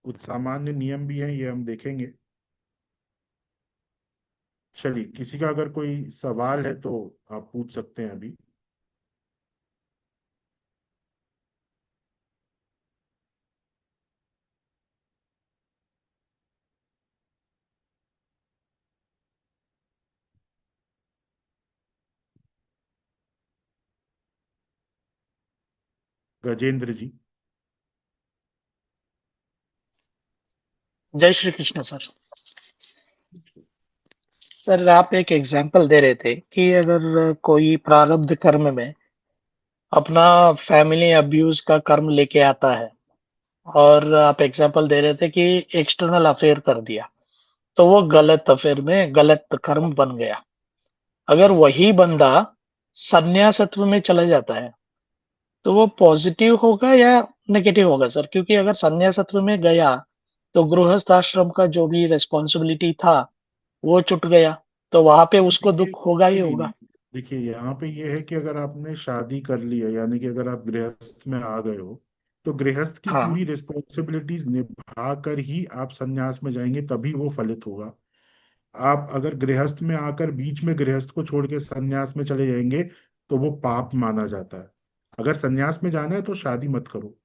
G: कुछ सामान्य नियम भी हैं, ये हम देखेंगे। चलिए, किसी का अगर कोई सवाल है तो आप पूछ सकते हैं अभी। गजेंद्र जी।
D: जय श्री कृष्ण सर। सर, आप एक एग्जांपल दे रहे थे कि अगर कोई प्रारब्ध कर्म में अपना फैमिली अब्यूज का कर्म लेके आता है, और आप एग्जांपल दे रहे थे कि एक्सटर्नल अफेयर कर दिया, तो वो गलत अफेयर में गलत कर्म बन गया। अगर वही बंदा संन्यासत्व में चला जाता है, तो वो पॉजिटिव होगा या नेगेटिव होगा सर? क्योंकि अगर संन्यासत्व में गया, तो गृहस्थ आश्रम का जो भी रिस्पॉन्सिबिलिटी था वो छूट गया, तो वहां पे उसको
G: देखिए,
D: दुख होगा ही
G: नहीं नहीं
D: होगा।
G: नहीं, देखिए यहाँ पे ये है कि अगर आपने शादी कर ली है, यानी कि अगर आप गृहस्थ में आ गए हो, तो गृहस्थ की
D: हाँ।
G: पूरी रिस्पॉन्सिबिलिटीज निभा कर ही आप संन्यास में जाएंगे, तभी वो फलित होगा। आप अगर गृहस्थ में आकर बीच में गृहस्थ को छोड़ के संन्यास में चले जाएंगे, तो वो पाप माना जाता है। अगर संन्यास में जाना है तो शादी मत करो,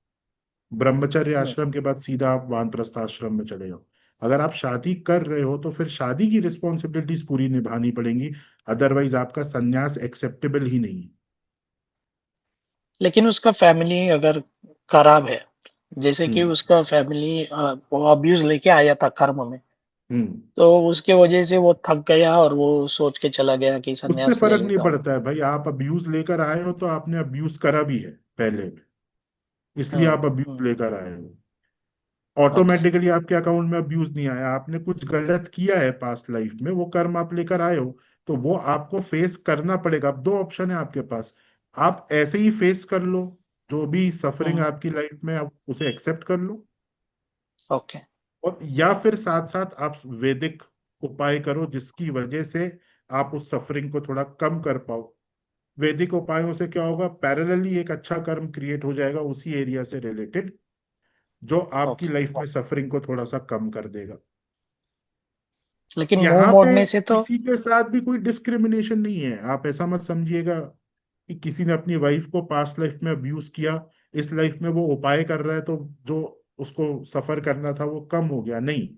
G: ब्रह्मचर्य
D: हम्म।
G: आश्रम के बाद सीधा आप वानप्रस्थ आश्रम में चले जाओ। अगर आप शादी कर रहे हो तो फिर शादी की रिस्पॉन्सिबिलिटीज पूरी निभानी पड़ेंगी, अदरवाइज आपका संन्यास एक्सेप्टेबल ही नहीं है।
D: लेकिन उसका फैमिली अगर खराब है, जैसे कि
G: हम्म।
D: उसका फैमिली वो अब्यूज लेके आया था कर्म में,
G: हम्म।
D: तो उसके वजह से वो थक गया और वो सोच के चला गया कि
G: उससे
D: संन्यास ले
G: फर्क नहीं
D: लेता हूँ।
G: पड़ता है भाई, आप अब्यूज लेकर आए हो तो आपने अब्यूज करा भी है पहले में, इसलिए आप अब्यूज
D: हम्म।
G: लेकर आए हो।
D: ओके।
G: ऑटोमेटिकली आपके अकाउंट में अब्यूज नहीं आया, आपने कुछ गलत किया है पास्ट लाइफ में, वो कर्म आप लेकर आए हो, तो वो आपको फेस करना पड़ेगा। अब 2 ऑप्शन है आपके पास, आप ऐसे ही फेस कर लो, जो भी सफरिंग
D: हम्म।
G: आपकी लाइफ में आप उसे एक्सेप्ट कर लो,
D: ओके।
G: और या फिर साथ साथ आप वैदिक उपाय करो जिसकी वजह से आप उस सफरिंग को थोड़ा कम कर पाओ। वैदिक उपायों से क्या होगा, पैरेलली एक अच्छा कर्म क्रिएट हो जाएगा उसी एरिया से रिलेटेड, जो आपकी
D: ओके।
G: लाइफ में सफरिंग को थोड़ा सा कम कर देगा।
D: लेकिन मुंह
G: यहाँ पे
D: मोड़ने से तो।
G: किसी के साथ भी कोई डिस्क्रिमिनेशन नहीं है, आप ऐसा मत समझिएगा कि किसी ने अपनी वाइफ को पास्ट लाइफ में अब्यूज किया, इस लाइफ में वो उपाय कर रहा है तो जो उसको सफर करना था वो कम हो गया, नहीं।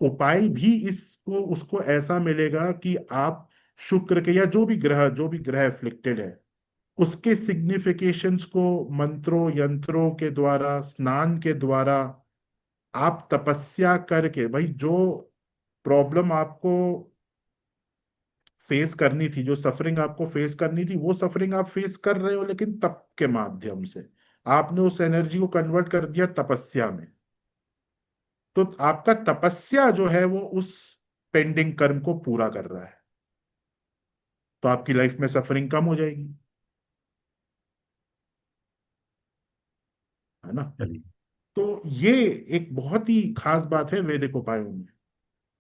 G: उपाय भी इसको उसको ऐसा मिलेगा कि आप शुक्र के या जो भी ग्रह एफ्लिक्टेड है, उसके सिग्निफिकेशंस को मंत्रों यंत्रों के द्वारा, स्नान के द्वारा, आप तपस्या करके, भाई जो प्रॉब्लम आपको फेस करनी थी, जो सफरिंग आपको फेस करनी थी, वो सफरिंग आप फेस कर रहे हो, लेकिन तप के माध्यम से आपने उस एनर्जी को कन्वर्ट कर दिया तपस्या में। तो आपका तपस्या जो है वो उस पेंडिंग कर्म को पूरा कर रहा है, तो आपकी लाइफ में सफरिंग कम हो जाएगी, है ना।
A: चलिए।
G: तो ये एक बहुत ही खास बात है वैदिक उपायों में,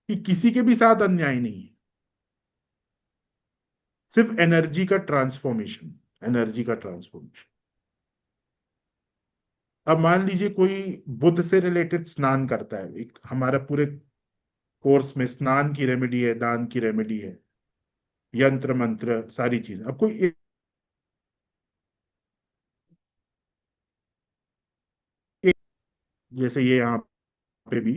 G: कि किसी के भी साथ अन्याय नहीं है, सिर्फ एनर्जी का ट्रांसफॉर्मेशन। अब मान लीजिए कोई बुद्ध से रिलेटेड स्नान करता है, एक हमारे पूरे कोर्स में स्नान की रेमेडी है, दान की रेमेडी है, यंत्र मंत्र सारी चीजें। अब कोई एक, जैसे ये यहाँ पे भी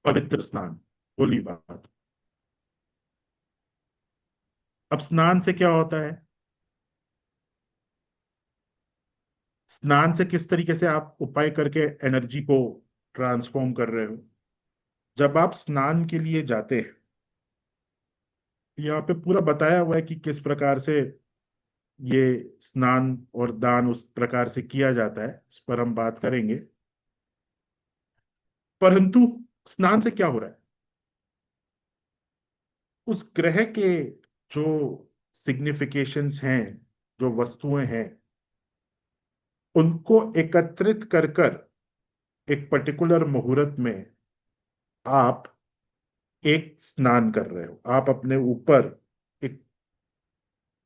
G: पवित्र स्नान, बोली बात। अब स्नान से क्या होता है? स्नान से किस तरीके से आप उपाय करके एनर्जी को ट्रांसफॉर्म कर रहे हो? जब आप स्नान के लिए जाते हैं, यहाँ पे पूरा बताया हुआ है कि किस प्रकार से ये स्नान और दान उस प्रकार से किया जाता है, इस पर हम बात करेंगे। परंतु स्नान से क्या हो रहा है? उस ग्रह के जो सिग्निफिकेशंस हैं, जो वस्तुएं हैं, उनको एकत्रित कर कर एक पर्टिकुलर मुहूर्त में आप एक स्नान कर रहे हो। आप अपने ऊपर एक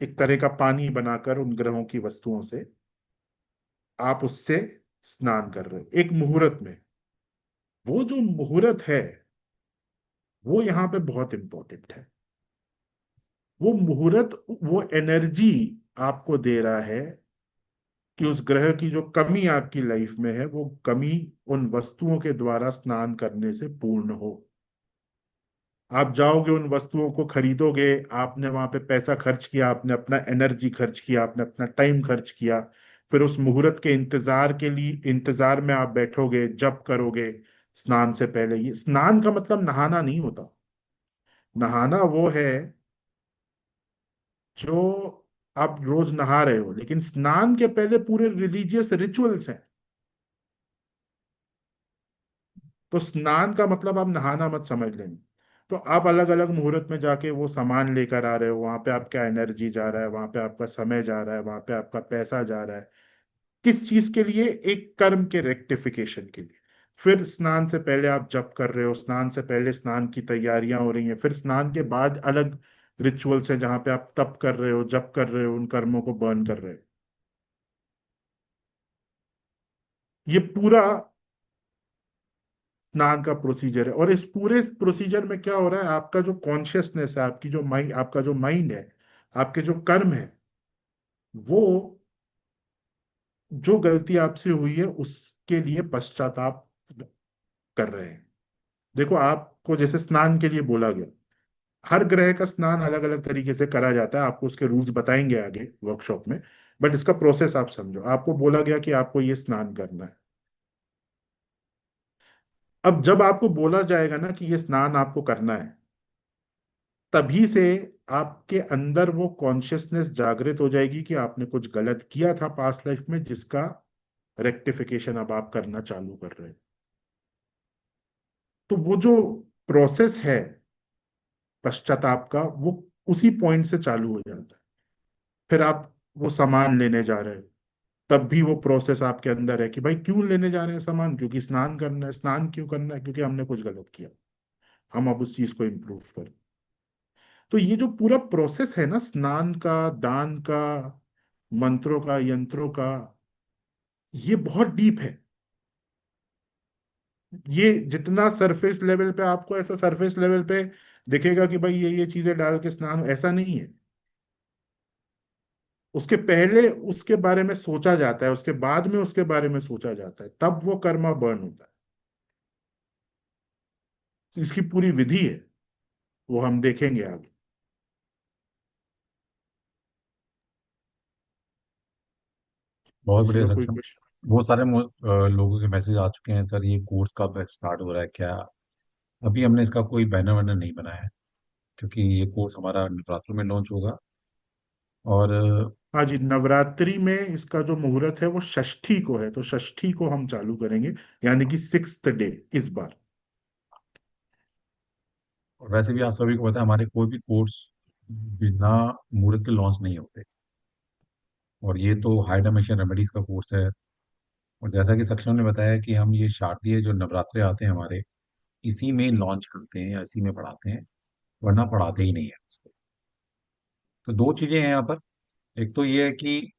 G: एक तरह का पानी बनाकर उन ग्रहों की वस्तुओं से आप उससे स्नान कर रहे हो एक मुहूर्त में। वो जो मुहूर्त है वो यहाँ पे बहुत इंपॉर्टेंट है। वो मुहूर्त वो एनर्जी आपको दे रहा है कि उस ग्रह की जो कमी आपकी लाइफ में है, वो कमी उन वस्तुओं के द्वारा स्नान करने से पूर्ण हो। आप जाओगे, उन वस्तुओं को खरीदोगे, आपने वहां पे पैसा खर्च किया, आपने अपना एनर्जी खर्च किया, आपने अपना टाइम खर्च किया। फिर उस मुहूर्त के इंतजार के लिए इंतजार में आप बैठोगे, जप करोगे स्नान से पहले। ये स्नान का मतलब नहाना नहीं होता। नहाना वो है जो आप रोज नहा रहे हो, लेकिन स्नान के पहले पूरे रिलीजियस रिचुअल्स हैं। तो स्नान का मतलब आप नहाना मत समझ लेंगे। तो आप अलग अलग मुहूर्त में जाके वो सामान लेकर आ रहे हो, वहां पे आपका एनर्जी जा रहा है, वहां पे आपका समय जा रहा है, वहां पे आपका पैसा जा रहा है। किस चीज के लिए? एक कर्म के रेक्टिफिकेशन के लिए। फिर स्नान से पहले आप जप कर रहे हो, स्नान से पहले स्नान की तैयारियां हो रही हैं, फिर स्नान के बाद अलग रिचुअल्स हैं जहां पे आप तप कर रहे हो, जप कर रहे हो, उन कर्मों को बर्न कर रहे हो। ये पूरा स्नान का प्रोसीजर है। और इस पूरे प्रोसीजर में क्या हो रहा है? आपका जो कॉन्शियसनेस है, आपकी जो माइंड, आपका जो माइंड है, आपके जो कर्म है, वो जो गलती आपसे हुई है उसके लिए पश्चाताप कर रहे हैं। देखो, आपको जैसे स्नान के लिए बोला गया, हर ग्रह का स्नान अलग अलग तरीके से करा जाता है। आपको उसके रूल्स बताएंगे आगे वर्कशॉप में। बट इसका प्रोसेस आप समझो। आपको बोला गया कि आपको ये स्नान करना है। अब जब आपको बोला जाएगा ना कि ये स्नान आपको करना है, तभी से आपके अंदर वो कॉन्शियसनेस जागृत हो जाएगी कि आपने कुछ गलत किया था पास्ट लाइफ में, जिसका रेक्टिफिकेशन अब आप करना चालू कर रहे हैं। तो वो जो प्रोसेस है पश्चाताप का, वो उसी पॉइंट से चालू हो जाता है। फिर आप वो सामान लेने जा रहे हो, तब भी वो प्रोसेस आपके अंदर है कि भाई क्यों लेने जा रहे हैं सामान? क्योंकि स्नान करना है। स्नान क्यों करना है? क्योंकि हमने कुछ गलत किया, हम अब उस चीज को इम्प्रूव करें। तो ये जो पूरा प्रोसेस है ना, स्नान का, दान का, मंत्रों का, यंत्रों का, ये बहुत डीप है। ये जितना सरफेस लेवल पे आपको ऐसा सरफेस लेवल पे दिखेगा कि भाई ये चीजें डाल के स्नान, ऐसा नहीं है। उसके पहले उसके बारे में सोचा जाता है, उसके बाद में उसके बारे में सोचा जाता है, तब वो कर्मा बर्न होता है। इसकी पूरी विधि है, वो हम देखेंगे आगे।
A: बहुत
G: किसी
A: बढ़िया
G: का कोई
A: सक्षम।
G: क्वेश्चन?
A: बहुत सारे लोगों के मैसेज आ चुके हैं, सर ये कोर्स कब स्टार्ट हो रहा है क्या? अभी हमने इसका कोई बैनर वैनर नहीं बनाया है, क्योंकि ये कोर्स हमारा नवरात्र में लॉन्च होगा। और
G: हाँ जी, नवरात्रि में इसका जो मुहूर्त है वो षष्ठी को है, तो षष्ठी को हम चालू करेंगे, यानी कि 6th डे इस बार।
A: वैसे भी आप सभी को पता है, हमारे कोई भी कोर्स बिना मुहूर्त के लॉन्च नहीं होते। और ये तो हाई डायमेंशन रेमेडीज का कोर्स है। और जैसा कि सक्षम ने बताया कि हम ये शारदीय जो नवरात्रे आते हैं हमारे, इसी में लॉन्च करते हैं या इसी में पढ़ाते हैं, वरना पढ़ाते ही नहीं है इसको। तो दो चीजें हैं यहाँ पर। एक तो ये है कि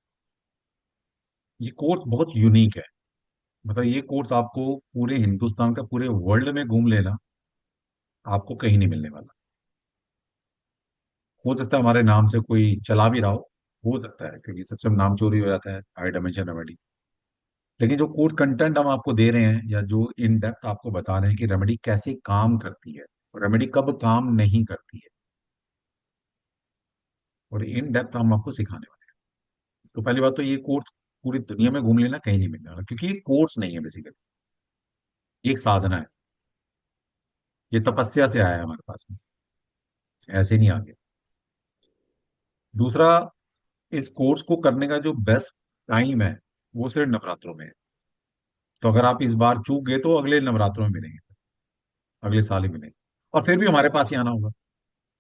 A: ये कोर्स बहुत यूनिक है। मतलब ये कोर्स आपको पूरे हिंदुस्तान का, पूरे वर्ल्ड में घूम लेना, आपको कहीं नहीं मिलने वाला। हो सकता है हमारे नाम से कोई चला भी रहा हो सकता है, क्योंकि सबसे नाम चोरी हो जाता है हाई डायमेंशन रेमेडी। लेकिन जो कोर्स कंटेंट हम आपको दे रहे हैं, या जो इन डेप्थ आपको बता रहे हैं कि रेमेडी कैसे काम करती है और रेमेडी कब काम नहीं करती है, और इन डेप्थ हम आपको सिखाने वाले हैं। तो पहली बात तो ये कोर्स पूरी दुनिया में घूम लेना कहीं नहीं मिलने वाला, क्योंकि ये कोर्स नहीं है बेसिकली, ये एक साधना है। ये तपस्या से आया है हमारे पास में, ऐसे नहीं आ गया। दूसरा, इस कोर्स को करने का जो बेस्ट टाइम है वो सिर्फ नवरात्रों में है। तो अगर आप इस बार चूक गए तो अगले नवरात्रों में मिलेंगे, अगले साल ही मिलेंगे। और फिर भी हमारे पास ही आना होगा,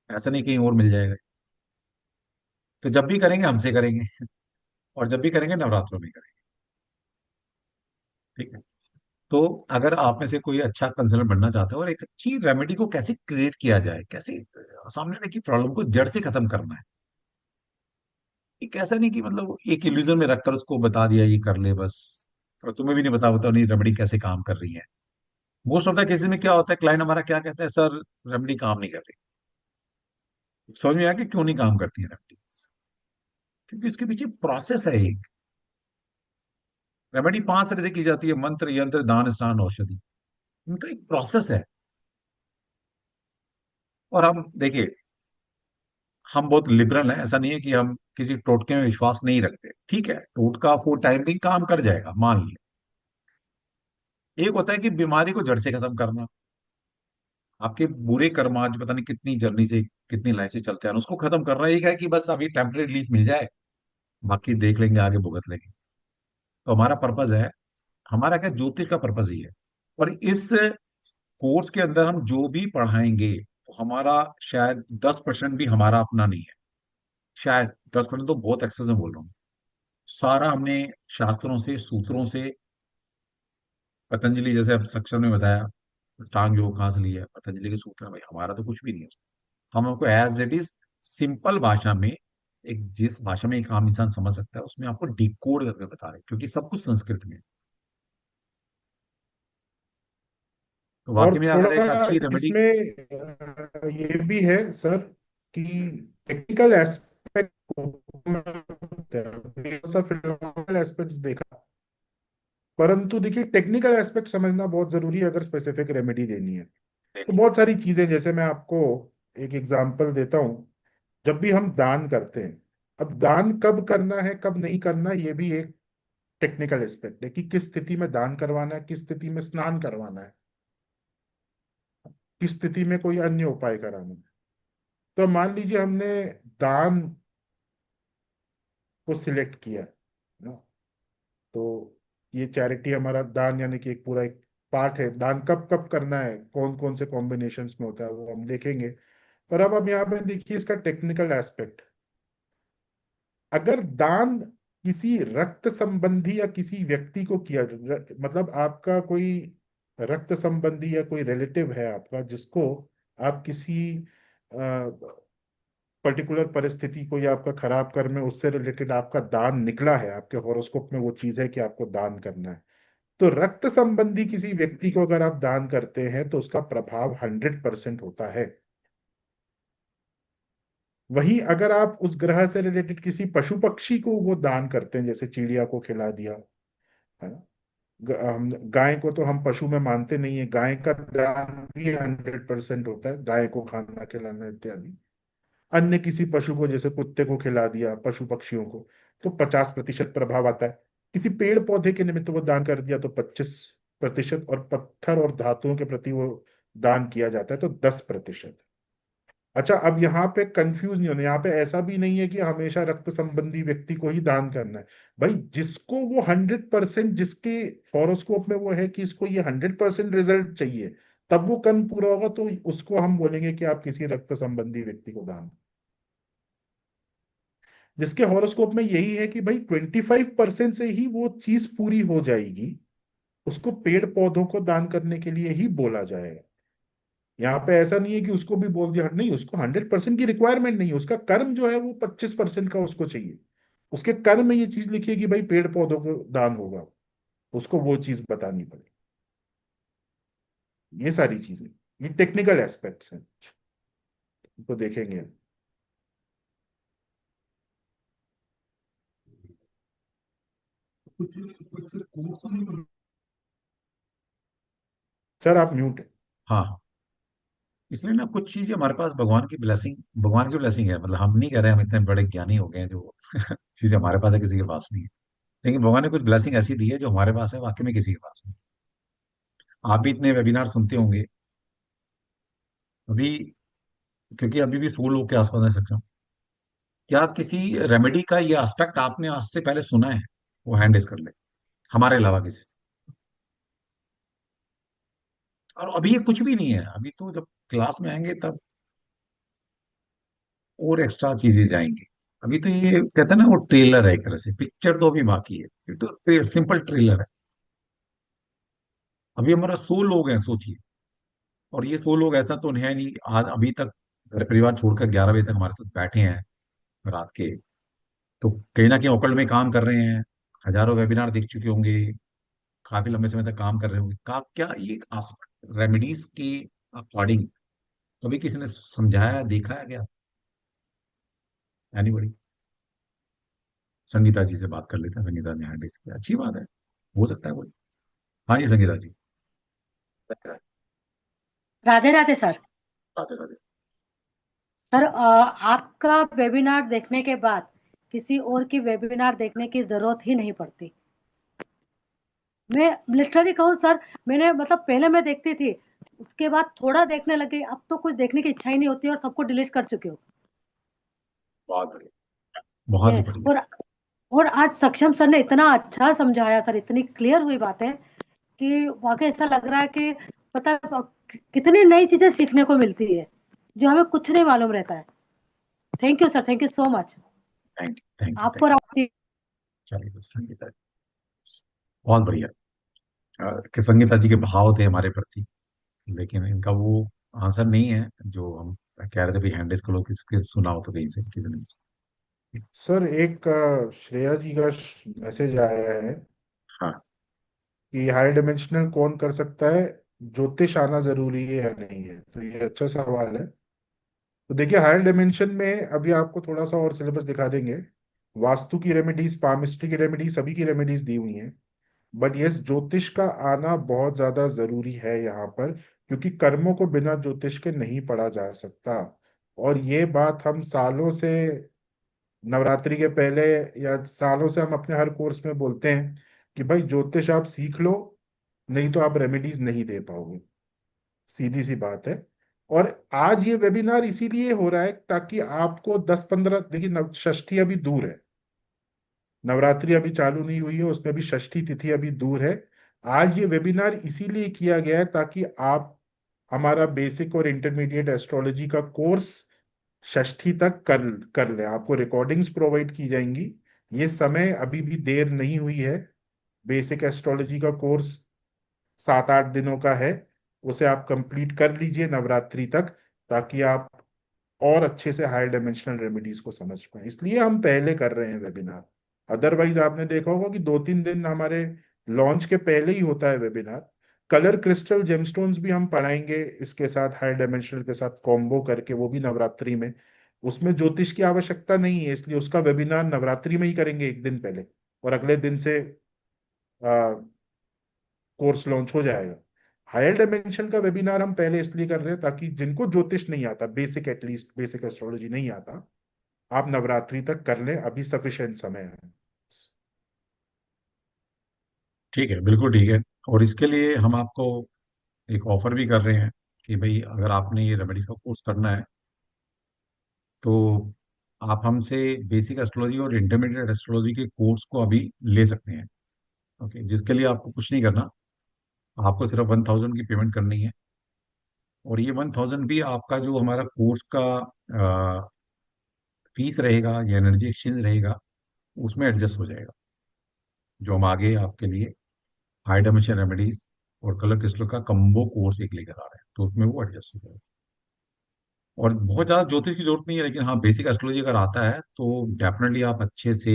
A: ऐसा नहीं कहीं और मिल जाएगा। तो जब भी करेंगे हमसे करेंगे, और जब भी करेंगे नवरात्रों में करेंगे। ठीक है। तो अगर आप में से कोई अच्छा कंसल्टेंट बनना चाहता है, और एक अच्छी रेमेडी को कैसे क्रिएट किया जाए, कैसे सामने वाले की प्रॉब्लम को जड़ से खत्म करना है, एक ऐसा नहीं कि मतलब एक इल्यूजन में रखकर उसको बता दिया ये कर ले बस, और तुम्हें भी नहीं बताओ नहीं रेमेडी कैसे काम कर रही है। मोस्ट ऑफ द केसेस में क्या होता है, क्लाइंट हमारा क्या कहता है, सर रेमेडी काम नहीं कर रही। समझ में आया कि क्यों नहीं काम करती है रेमेडी? क्योंकि इसके पीछे प्रोसेस है एक। रेमेडी 5 तरह से की जाती है, मंत्र, यंत्र, दान, स्नान, औषधि। इनका एक प्रोसेस है। और हम देखिए, हम बहुत लिबरल हैं, ऐसा नहीं है कि हम किसी टोटके में विश्वास नहीं रखते। ठीक है, टोटका फॉर टाइम भी काम कर जाएगा, मान लिया। एक होता है कि बीमारी को जड़ से खत्म करना। आपके बुरे कर्म आज पता नहीं कितनी जर्नी से, कितनी लाइन से चलते हैं, उसको खत्म करना। एक है कि बस अभी टेम्परेरी रिलीफ मिल जाए, बाकी देख लेंगे, आगे भुगत लेंगे। तो हमारा पर्पज है, हमारा क्या, ज्योतिष का पर्पज ही है। और इस कोर्स के अंदर हम जो भी पढ़ाएंगे, वो हमारा शायद 10% भी हमारा अपना नहीं है। शायद 10% तो बहुत एक्सेस में बोल रहा हूँ। सारा हमने शास्त्रों से, सूत्रों से, पतंजलि, जैसे अब सेक्शन में बताया, टांग योग कहाँ से लिया है, पतंजलि के सूत्र है। भाई हमारा तो कुछ भी नहीं है। हम आपको एज इट इज सिंपल भाषा में, एक जिस भाषा में एक आम इंसान समझ सकता है, उसमें आपको डिकोड करके बता रहे हैं, क्योंकि सब कुछ संस्कृत में है। तो वाकई
G: और
A: में अगर एक
G: थोड़ा
A: अच्छी रेमेडी।
G: इसमें ये भी है सर कि टेक्निकल एस्पेक्ट, फिलोसॉफिकल एस्पेक्ट्स देखा, परंतु देखिए टेक्निकल एस्पेक्ट समझना बहुत जरूरी है अगर स्पेसिफिक रेमेडी देनी है। तो बहुत सारी चीजें, जैसे मैं आपको एक एग्जांपल देता हूँ। जब भी हम दान करते हैं, अब दान कब करना है कब नहीं करना, ये भी एक टेक्निकल एस्पेक्ट है कि किस स्थिति में दान करवाना है, किस स्थिति में स्नान करवाना है, किस स्थिति में कोई अन्य उपाय कराना है। तो मान लीजिए हमने दान को सिलेक्ट किया है ना, तो ये चैरिटी हमारा दान यानी कि एक पूरा एक पार्ट है। दान कब कब करना है, कौन कौन से कॉम्बिनेशंस में होता है, वो हम देखेंगे। पर अब यहाँ पे देखिए इसका टेक्निकल एस्पेक्ट। अगर दान किसी रक्त संबंधी या किसी व्यक्ति को किया, मतलब आपका कोई रक्त संबंधी या कोई रिलेटिव है आपका, जिसको आप किसी पर्टिकुलर परिस्थिति को या आपका खराब कर्म है उससे रिलेटेड आपका दान निकला है, आपके हॉरोस्कोप में वो चीज है कि आपको दान करना है, तो रक्त संबंधी किसी व्यक्ति को अगर आप दान करते हैं तो उसका प्रभाव 100% होता है। वहीं अगर आप उस ग्रह से रिलेटेड किसी पशु पक्षी को वो दान करते हैं, जैसे चिड़िया को खिला दिया, है ना, हम गाय को तो हम पशु में मानते नहीं है, गाय का दान भी 100% होता है, गाय को खाना खिलाना इत्यादि। अन्य किसी पशु को, जैसे कुत्ते को खिला दिया, पशु पक्षियों को, तो 50% प्रभाव आता है। किसी पेड़ पौधे के निमित्त वो दान कर दिया तो 25%, और पत्थर और धातुओं के प्रति वो दान किया जाता है तो 10%। अच्छा, अब यहाँ पे कंफ्यूज नहीं होना, यहाँ पे ऐसा भी नहीं है कि हमेशा रक्त संबंधी व्यक्ति को ही दान करना है। भाई जिसको वो 100%, जिसके हॉरोस्कोप में वो है कि इसको ये 100% रिजल्ट चाहिए, तब वो कर्म पूरा होगा, तो उसको हम बोलेंगे कि आप किसी रक्त संबंधी व्यक्ति को दान। जिसके हॉरोस्कोप में यही है कि भाई 25% से ही वो चीज पूरी हो जाएगी, उसको पेड़ पौधों को दान करने के लिए ही बोला जाएगा। यहाँ पे ऐसा नहीं है कि उसको भी बोल दिया, नहीं, उसको 100% की रिक्वायरमेंट नहीं है, उसका कर्म जो है वो 25% का उसको चाहिए। उसके कर्म में ये चीज लिखी है कि भाई पेड़ पौधों को दान होगा, उसको वो चीज बतानी पड़ेगी। ये सारी चीजें, ये टेक्निकल एस्पेक्ट्स हैं, तो देखेंगे।
A: कुछ कुछ कोर्स तो नहीं।
G: सर आप म्यूट है।
A: हाँ, इसलिए ना कुछ चीजें हमारे पास भगवान की ब्लेसिंग है। मतलब हम नहीं कह रहे हम इतने बड़े ज्ञानी हो गए हैं जो चीजें हमारे पास है किसी के पास नहीं है। लेकिन भगवान ने कुछ ब्लेसिंग ऐसी दी है जो हमारे पास है वाकई में किसी के पास नहीं। आप भी इतने वेबिनार सुनते होंगे अभी, क्योंकि अभी भी 100 लोग के आसपास है सकते। क्या किसी रेमेडी का ये एस्पेक्ट आपने आज से पहले सुना है? वो हैंड रेज कर ले, हमारे अलावा किसी से। और अभी ये कुछ भी नहीं है, अभी तो जब क्लास में आएंगे तब और एक्स्ट्रा चीजें जाएंगी। अभी तो ये कहते हैं ना, वो ट्रेलर है एक तरह से, पिक्चर तो अभी बाकी है, ये तो सिंपल ट्रेलर है। अभी हमारा 100 लोग हैं सोचिए। और ये 100 लोग ऐसा तो है नहीं आज अभी तक घर परिवार छोड़कर 11 बजे तक हमारे साथ बैठे हैं रात के। तो कहीं ना कहीं ओकल्ट में काम कर रहे हैं, हजारों वेबिनार देख चुके होंगे, काफी लंबे समय तक काम कर रहे होंगे। का क्या ये रेमेडीज के अकॉर्डिंग कभी किसी ने समझाया देखा है क्या? एनीबॉडी? संगीता जी से बात कर लेते हैं, संगीता ने हैंड रेज किया, अच्छी बात है, हो सकता है कोई। हाँ जी संगीता जी।
E: राधे राधे सर।
A: राधे राधे।
E: सर आपका वेबिनार देखने के बाद किसी और की वेबिनार देखने की जरूरत ही नहीं पड़ती। मैं लिटरली कहूँ सर, मैंने मतलब पहले मैं देखती थी, उसके बाद थोड़ा देखने लगी, अब तो कुछ देखने की इच्छा ही नहीं होती और सबको डिलीट कर चुकी हूँ।
A: बहुत बढ़िया, बहुत
E: ये
A: ही बढ़िया।
E: और आज सक्षम सर ने इतना अच्छा समझाया सर, इतनी क्लियर हुई बातें कि वाकई ऐसा लग रहा है कि पता है, कितनी नई चीजें सीखने को मिलती है जो हमें कुछ नहीं मालूम रहता है। Thank you sir, thank you so much.
A: Thank you, thank you,
E: आपको
A: थैंक
E: और
A: यू। चलिए बस संगीता जी, बहुत बढ़िया। कि संगीता जी के भाव थे हमारे प्रति, लेकिन इनका वो आंसर नहीं है जो हम कह रहे थे भाई हैंड रेज करो, किसके सुना हो तो कहीं से किसी ने।
G: सर एक श्रेया जी का मैसेज आया है
A: हाँ।
G: कि हाई डिमेंशनल कौन कर सकता है, ज्योतिष आना जरूरी है या नहीं है, तो ये अच्छा सवाल है। तो देखिए हायर डायमेंशन में अभी आपको थोड़ा सा और सिलेबस दिखा देंगे। वास्तु की रेमेडीज, पामिस्ट्री की रेमेडीज, सभी की रेमेडीज दी हुई हैं। बट यस, ज्योतिष का आना बहुत ज्यादा जरूरी है यहाँ पर, क्योंकि कर्मों को बिना ज्योतिष के नहीं पढ़ा जा सकता। और ये बात हम सालों से, नवरात्रि के पहले या सालों से हम अपने हर कोर्स में बोलते हैं कि भाई ज्योतिष आप सीख लो, नहीं तो आप रेमेडीज नहीं दे पाओगे। सीधी सी बात है। और आज ये वेबिनार इसीलिए हो रहा है ताकि आपको 10-15, देखिए षष्ठी अभी दूर है, नवरात्रि अभी चालू नहीं हुई है, उसमें भी षष्ठी तिथि अभी दूर है। आज ये वेबिनार इसीलिए किया गया है ताकि आप हमारा बेसिक और इंटरमीडिएट एस्ट्रोलॉजी का कोर्स षष्ठी तक कर कर लें। आपको रिकॉर्डिंग्स प्रोवाइड की जाएंगी। ये समय अभी भी देर नहीं हुई है। बेसिक एस्ट्रोलॉजी का कोर्स 7-8 दिनों का है, उसे आप कंप्लीट कर लीजिए नवरात्रि तक, ताकि आप और अच्छे से हायर डायमेंशनल रेमेडीज को समझ पाए। इसलिए हम पहले कर रहे हैं वेबिनार। अदरवाइज आपने देखा होगा कि 2-3 दिन हमारे लॉन्च के पहले ही होता है वेबिनार। कलर क्रिस्टल जेमस्टोन्स भी हम पढ़ाएंगे इसके साथ, हायर डायमेंशनल के साथ कॉम्बो करके, वो भी नवरात्रि में। उसमें ज्योतिष की आवश्यकता नहीं है, इसलिए उसका वेबिनार नवरात्रि में ही करेंगे एक दिन पहले, और अगले दिन से कोर्स लॉन्च हो जाएगा। हायर डायमेंशन का वेबिनार हम पहले इसलिए कर रहे हैं ताकि जिनको ज्योतिष नहीं आता, बेसिक एटलीस्ट बेसिक एस्ट्रोलॉजी नहीं आता, आप नवरात्रि तक कर लें, अभी सफिशिएंट समय है।
A: ठीक है, बिल्कुल ठीक है। और इसके लिए हम आपको एक ऑफर भी कर रहे हैं कि भाई अगर आपने ये रेमेडीज का कोर्स करना है तो आप हमसे बेसिक एस्ट्रोलॉजी और इंटरमीडिएट एस्ट्रोलॉजी के कोर्स को अभी ले सकते हैं। ओके, जिसके लिए आपको कुछ नहीं करना, आपको सिर्फ 1000 की पेमेंट करनी है। और ये 1000 भी आपका जो हमारा कोर्स का फीस रहेगा या एनर्जी एक्सचेंज रहेगा उसमें एडजस्ट हो जाएगा, जो हम आगे आपके लिए हाई डायमेंशन रेमेडीज और कलर क्रिस्टल का कंबो कोर्स एक लेकर आ रहे हैं, तो उसमें वो एडजस्ट हो जाएगा। और बहुत ज्यादा ज्योतिष की जरूरत नहीं है, लेकिन हाँ बेसिक एस्ट्रोलॉजी अगर आता है तो डेफिनेटली आप अच्छे से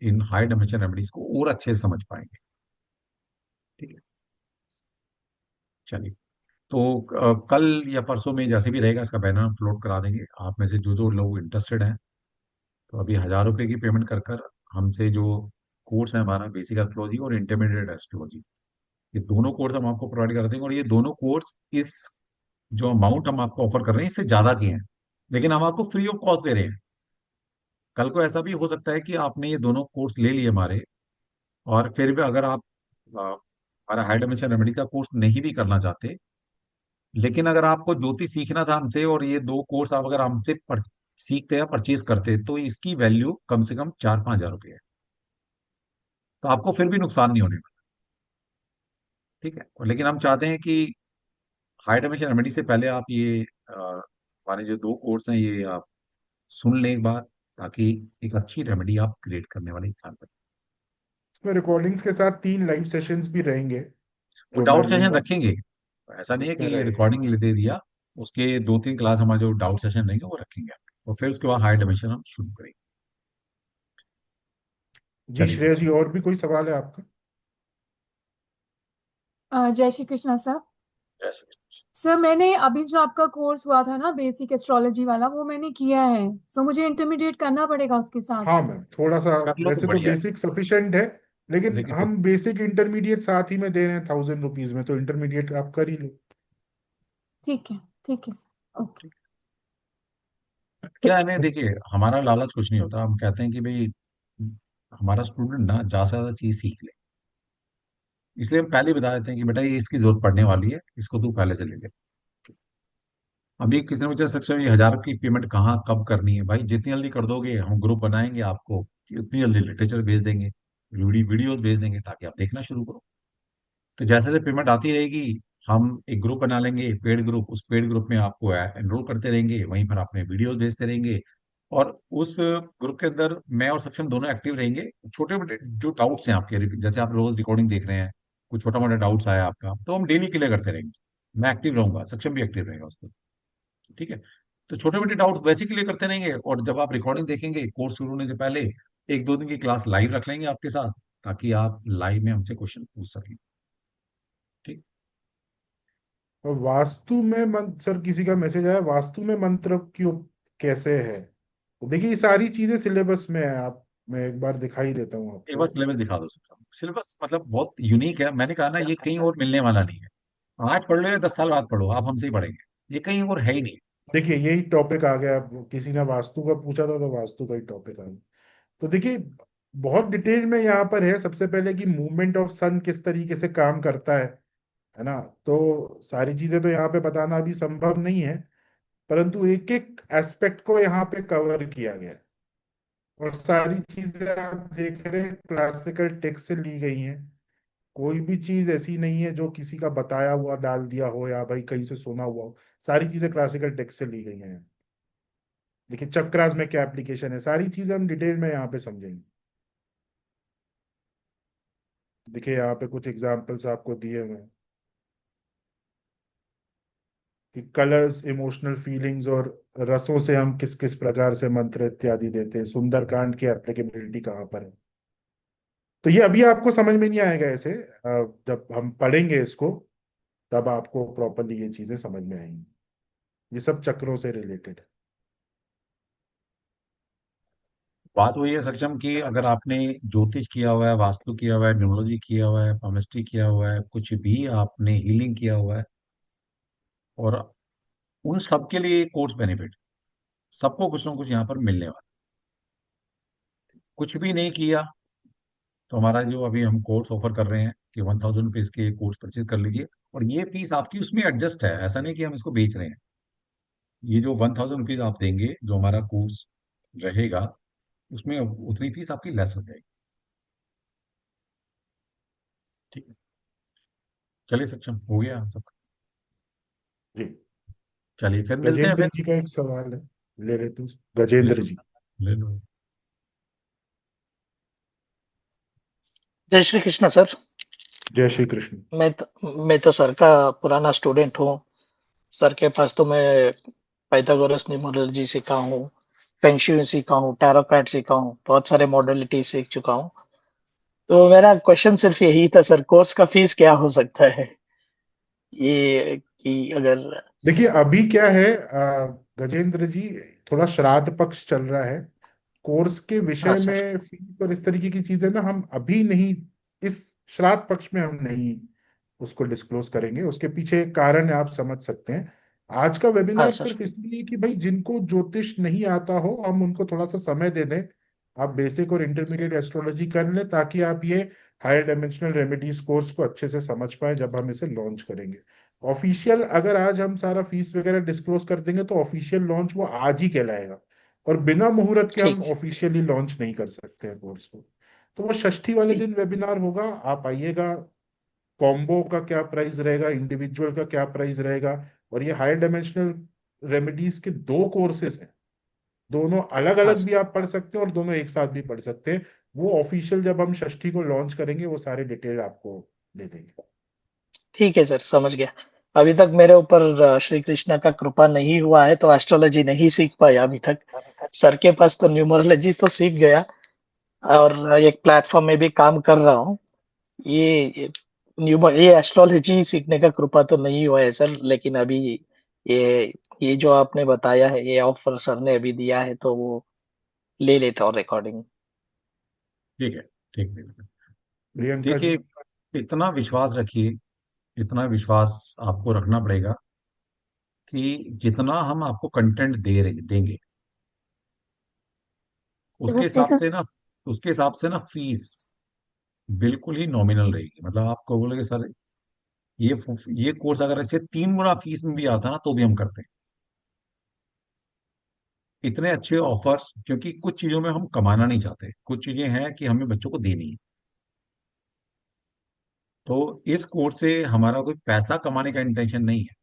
A: इन हाई डायमेंशन रेमेडीज को और अच्छे से समझ पाएंगे। ठीक है, चलिए। तो कल या परसों में जैसे भी रहेगा इसका बैनर हम फ्लोट करा देंगे। आप में से जो जो लोग इंटरेस्टेड हैं तो अभी 1000 रुपये की पेमेंट कर कर हमसे जो कोर्स है हमारा, बेसिक एस्ट्रोलॉजी और इंटरमीडिएट एस्ट्रोलॉजी। ये दोनों कोर्स हम आपको प्रोवाइड कर देंगे, और ये दोनों कोर्स इस जो अमाउंट हम आपको ऑफर कर रहे हैं इससे ज्यादा की हैं, लेकिन हम आपको फ्री ऑफ कॉस्ट दे रहे हैं। कल को ऐसा भी हो सकता है कि आपने ये दोनों कोर्स ले लिए हमारे, और फिर भी अगर आप हमारा हाई डायमेंशन रेमेडी का कोर्स नहीं भी करना चाहते, लेकिन अगर आपको ज्योतिष सीखना था हमसे और ये दो कोर्स आप अगर हमसे सीखते या परचेज करते, तो इसकी वैल्यू कम से कम 4-5 हज़ार रुपये है। तो आपको फिर भी नुकसान नहीं होने वाला। ठीक है, और लेकिन हम चाहते हैं कि हाई डायमेंशन रेमेडी से पहले आप ये हमारे जो दो कोर्स हैं ये आप सुन लें एक बार, ताकि एक अच्छी रेमेडी आप क्रिएट करने वाले इंसान बने।
G: इसमें रिकॉर्डिंग्स के साथ 3 लाइव सेशंस भी रहेंगे
A: वो
G: जो मैं
A: डाउट सेशन
G: लूंगा,
A: रखेंगे, ऐसा नहीं है
G: उसमें
A: कि
G: रहेगा।
A: रिकॉर्डिंग दे दिया, उसके 2-3 क्लास हमारे जो डाउट सेशन रहेंगे वो रखेंगे, और फिर उसके बाद हाई डायमेंशन हम शुरू करेंगे।
G: जी
A: चलिए सर।
G: श्रेया जी, और भी कोई सवाल है आपका?
H: जय श्री कृष्णा सर।
A: जय श्री कृष्ण।
H: सर मैंने अभी जो आपका कोर्स हुआ था ना बेसिक एस्ट्रोलॉजी वाला, वो मैंने किया है। सो मुझे इंटरमीडिएट करना पड़ेगा उसके साथ।
G: हाँ मैम, थोड़ा सा,
A: कर लो तो
G: वैसे तो
A: बढ़िया है,
G: बेसिक सफिशिएंट है, लेकिन
A: लेकिन फिर
G: हम बेसिक इंटरमीडिएट साथ ही में दे रहे हैं 1000 रुपीज में, तो इंटरमीडिएट आप कर ही लो।
H: ठीक है सर, ओके।
A: क्या है ना, देखिए हमारा लालच कुछ नहीं होता, हम कहते हैं कि भाई हमारा स्टूडेंट ना ज्यादा से ज्यादा चीज सीख ले, इसलिए हम पहले ही बता देते हैं कि बेटा ये इसकी जरूरत पड़ने वाली है, इसको तू पहले से ले ले। अभी किसी ने मुझे सक्षम ये 1000 की पेमेंट कहाँ कब करनी है, भाई जितनी जल्दी कर दोगे हम ग्रुप बनाएंगे आपको, उतनी जल्दी लिटरेचर भेज देंगे, वीडियोस भेज देंगे, ताकि आप देखना शुरू करो। तो जैसे जैसे पेमेंट आती रहेगी, हम एक ग्रुप बना लेंगे, पेड ग्रुप, उस पेड ग्रुप में आपको एनरोल करते रहेंगे, वहीं पर अपने वीडियोस भेजते रहेंगे, और उस ग्रुप के अंदर मैं और सक्षम दोनों एक्टिव रहेंगे। छोटे मोटे जो डाउट्स हैं आपके, जैसे आप रोज रिकॉर्डिंग देख रहे हैं, कुछ छोटा मोटा डाउट्स आया आपका, तो हम डेली क्लियर करते रहेंगे। मैं एक्टिव रहूंगा, सक्षम भी एक्टिव रहेगा उसको। ठीक है, तो छोटे मोटे डाउट्स वैसे ही क्लियर करते रहेंगे, और जब आप रिकॉर्डिंग देखेंगे कोर्स शुरू होने से पहले 1-2 दिन की क्लास लाइव रख लेंगे आपके साथ, ताकि आप लाइव में हमसे क्वेश्चन पूछ सकें। ठीक।
G: और वास्तु में सर किसी का मैसेज आया, वास्तु में मंत्र क्यों, कैसे है? तो देखिए ये सारी चीजें सिलेबस में है, आप, मैं एक बार दिखाई देता हूँ
A: एक बार
G: आपको।
A: सिलेबस दिखा दो सर। सिलेबस मतलब बहुत यूनिक है, मैंने कहा ना ये कहीं और मिलने वाला नहीं है। आज पढ़ लो या 10 साल बाद पढ़ो, आप हमसे ही पढ़ेंगे, ये कहीं और है ही नहीं।
G: देखिए यही टॉपिक आ गया, किसी ने वास्तु का पूछा था तो वास्तु का ही टॉपिक आ गया। तो देखिए बहुत डिटेल में यहाँ पर है, सबसे पहले कि मूवमेंट ऑफ सन किस तरीके से काम करता है ना। तो सारी चीजें तो यहाँ पे बताना अभी संभव नहीं है, परंतु एक एक एस्पेक्ट को यहाँ पे कवर किया गया है। और सारी चीजें आप देख रहे हैं क्लासिकल टेक्स्ट से ली गई हैं, कोई भी चीज ऐसी नहीं है जो किसी का बताया हुआ डाल दिया हो या भाई कहीं से सुना हुआ हो। सारी चीजें क्लासिकल टेक्स्ट से ली गई हैं। देखिए चक्रास में क्या एप्लीकेशन है, सारी चीजें हम डिटेल में यहाँ पे समझेंगे। देखिए यहाँ पे कुछ एग्जांपल्स आपको दिए हुए हैं कि कलर्स, इमोशनल फीलिंग्स और रसों से हम किस किस प्रकार से मंत्र इत्यादि देते हैं, सुंदरकांड की एप्लीकेबिलिटी कहाँ पर है। तो ये अभी आपको समझ में नहीं आएगा ऐसे, जब हम पढ़ेंगे इसको तब आपको प्रॉपरली ये चीजें समझ में आएंगी। ये सब चक्रों से रिलेटेड है।
A: बात वही है सक्षम की, अगर आपने ज्योतिष किया हुआ है, वास्तु किया हुआ है, न्यूमरोलॉजी किया हुआ है, palmistry किया हुआ है, कुछ भी आपने हीलिंग किया हुआ है, और उन सबके लिए कोर्स बेनिफिट, सबको कुछ ना कुछ यहाँ पर मिलने वाला। कुछ भी नहीं किया तो हमारा जो अभी हम कोर्स ऑफर कर रहे हैं कि 1000 रुपीज के कोर्स परचेज कर लीजिए, और ये फीस आपकी उसमें एडजस्ट है, ऐसा नहीं कि हम इसको बेच रहे हैं। ये जो 1000 रुपीज आप देंगे, जो हमारा कोर्स रहेगा, उसमें उतनी फीस आपकी लेस हो जाएगी। ठीक है, चलिए सक्षम हो गया सब।
G: जी।
A: चलिए फिर मिलते हैं
G: गजेंद्र
A: फिर।
G: जी का एक सवाल है, ले लेते हैं। गजेंद्र जी।
A: ले लो।
D: जय श्री कृष्ण सर।
G: जय श्री कृष्ण।
D: मैं तो सर का पुराना स्टूडेंट हूँ। सर के पास तो मैं पाइथागोरस न्यूमरोलॉजी सीखा हूँ, फेंगशुई सीखा हूँ, टैरो कार्ड सीखा हूँ, बहुत सारे मॉडलिटी सीख चुका हूँ। तो मेरा क्वेश्चन सिर्फ यही था सर, कोर्स का फीस क्या हो सकता है ये, कि अगर।
G: देखिए अभी क्या है, गजेंद्र जी, थोड़ा श्राद्ध पक्ष चल रहा है, कोर्स के
D: हाँ
G: विषय
D: सर।
G: में फीस और इस तरीके की चीजें ना हम अभी नहीं, इस श्राद्ध पक्ष में हम नहीं उसको डिस्क्लोज करेंगे। उसके पीछे एक कारण है, आप समझ सकते हैं। आज का
D: हाँ
G: वेबिनार
D: सर।
G: सिर्फ इसलिए कि भाई जिनको ज्योतिष नहीं आता हो हम उनको थोड़ा सा समय दे दें, आप बेसिक और इंटरमीडिएट एस्ट्रोलॉजी कर लें, ताकि आप ये हायर डायमेंशनल रेमेडीज कोर्स को अच्छे से समझ पाए जब हम इसे लॉन्च करेंगे। ऑफिशियल अगर आज हम सारा फीस वगैरह डिस्क्लोज कर देंगे तो ऑफिशियल लॉन्च वो आज ही कहलाएगा, और बिना मुहूर्त के हम
D: ठीक।
G: ऑफिशियली लॉन्च नहीं कर सकते हैं कोर्स को। तो वो षष्ठी वाले
D: ठीक।
G: दिन वेबिनार होगा, आप आइएगा। कॉम्बो का क्या प्राइस रहेगा, इंडिविजुअल का क्या प्राइस रहेगा, और ये हायर डायमेंशनल रेमेडीज के दो कोर्सेज हैं, दोनों अलग
D: हाँ
G: अलग
D: सर।
G: भी आप पढ़ सकते हैं और दोनों एक साथ भी पढ़ सकते हैं। वो ऑफिशियल जब हम षष्ठी को लॉन्च करेंगे वो सारे डिटेल आपको दे देंगे।
D: ठीक है सर, समझ गया। अभी तक मेरे ऊपर श्री कृष्णा का कृपा नहीं हुआ है, तो एस्ट्रोलॉजी नहीं सीख पाया अभी तक। सर के पास तो न्यूमरोलॉजी तो सीख गया, और एक प्लेटफॉर्म में भी काम कर रहा हूँ। ये ये एस्ट्रोलॉजी सीखने का कृपा तो नहीं हुआ है सर, लेकिन अभी ये ये जो आपने बताया है, ये ऑफर सर ने अभी दिया है, तो वो ले लेता हूँ रिकॉर्डिंग।
A: ठीक है, ठीक है।
G: प्रियंका जी।
A: देखिए, इतना विश्वास रखिए, इतना विश्वास आपको रखना पड़ेगा कि जितना हम आपको कंटेंट दे रहे देंगे, उसके
C: नमस्ते
A: हिसाब
C: सर।
A: से ना, उसके हिसाब से ना फीस बिल्कुल ही नॉमिनल रहेगी। मतलब आपको बोलोगे सर ये कोर्स अगर ऐसे 3 गुना फीस में भी आता ना तो भी हम करते हैं। इतने अच्छे ऑफर्स, क्योंकि कुछ चीजों में हम कमाना नहीं चाहते, कुछ चीजें हैं कि हमें बच्चों को देनी है। तो इस कोर्स से हमारा कोई पैसा कमाने का इंटेंशन नहीं है।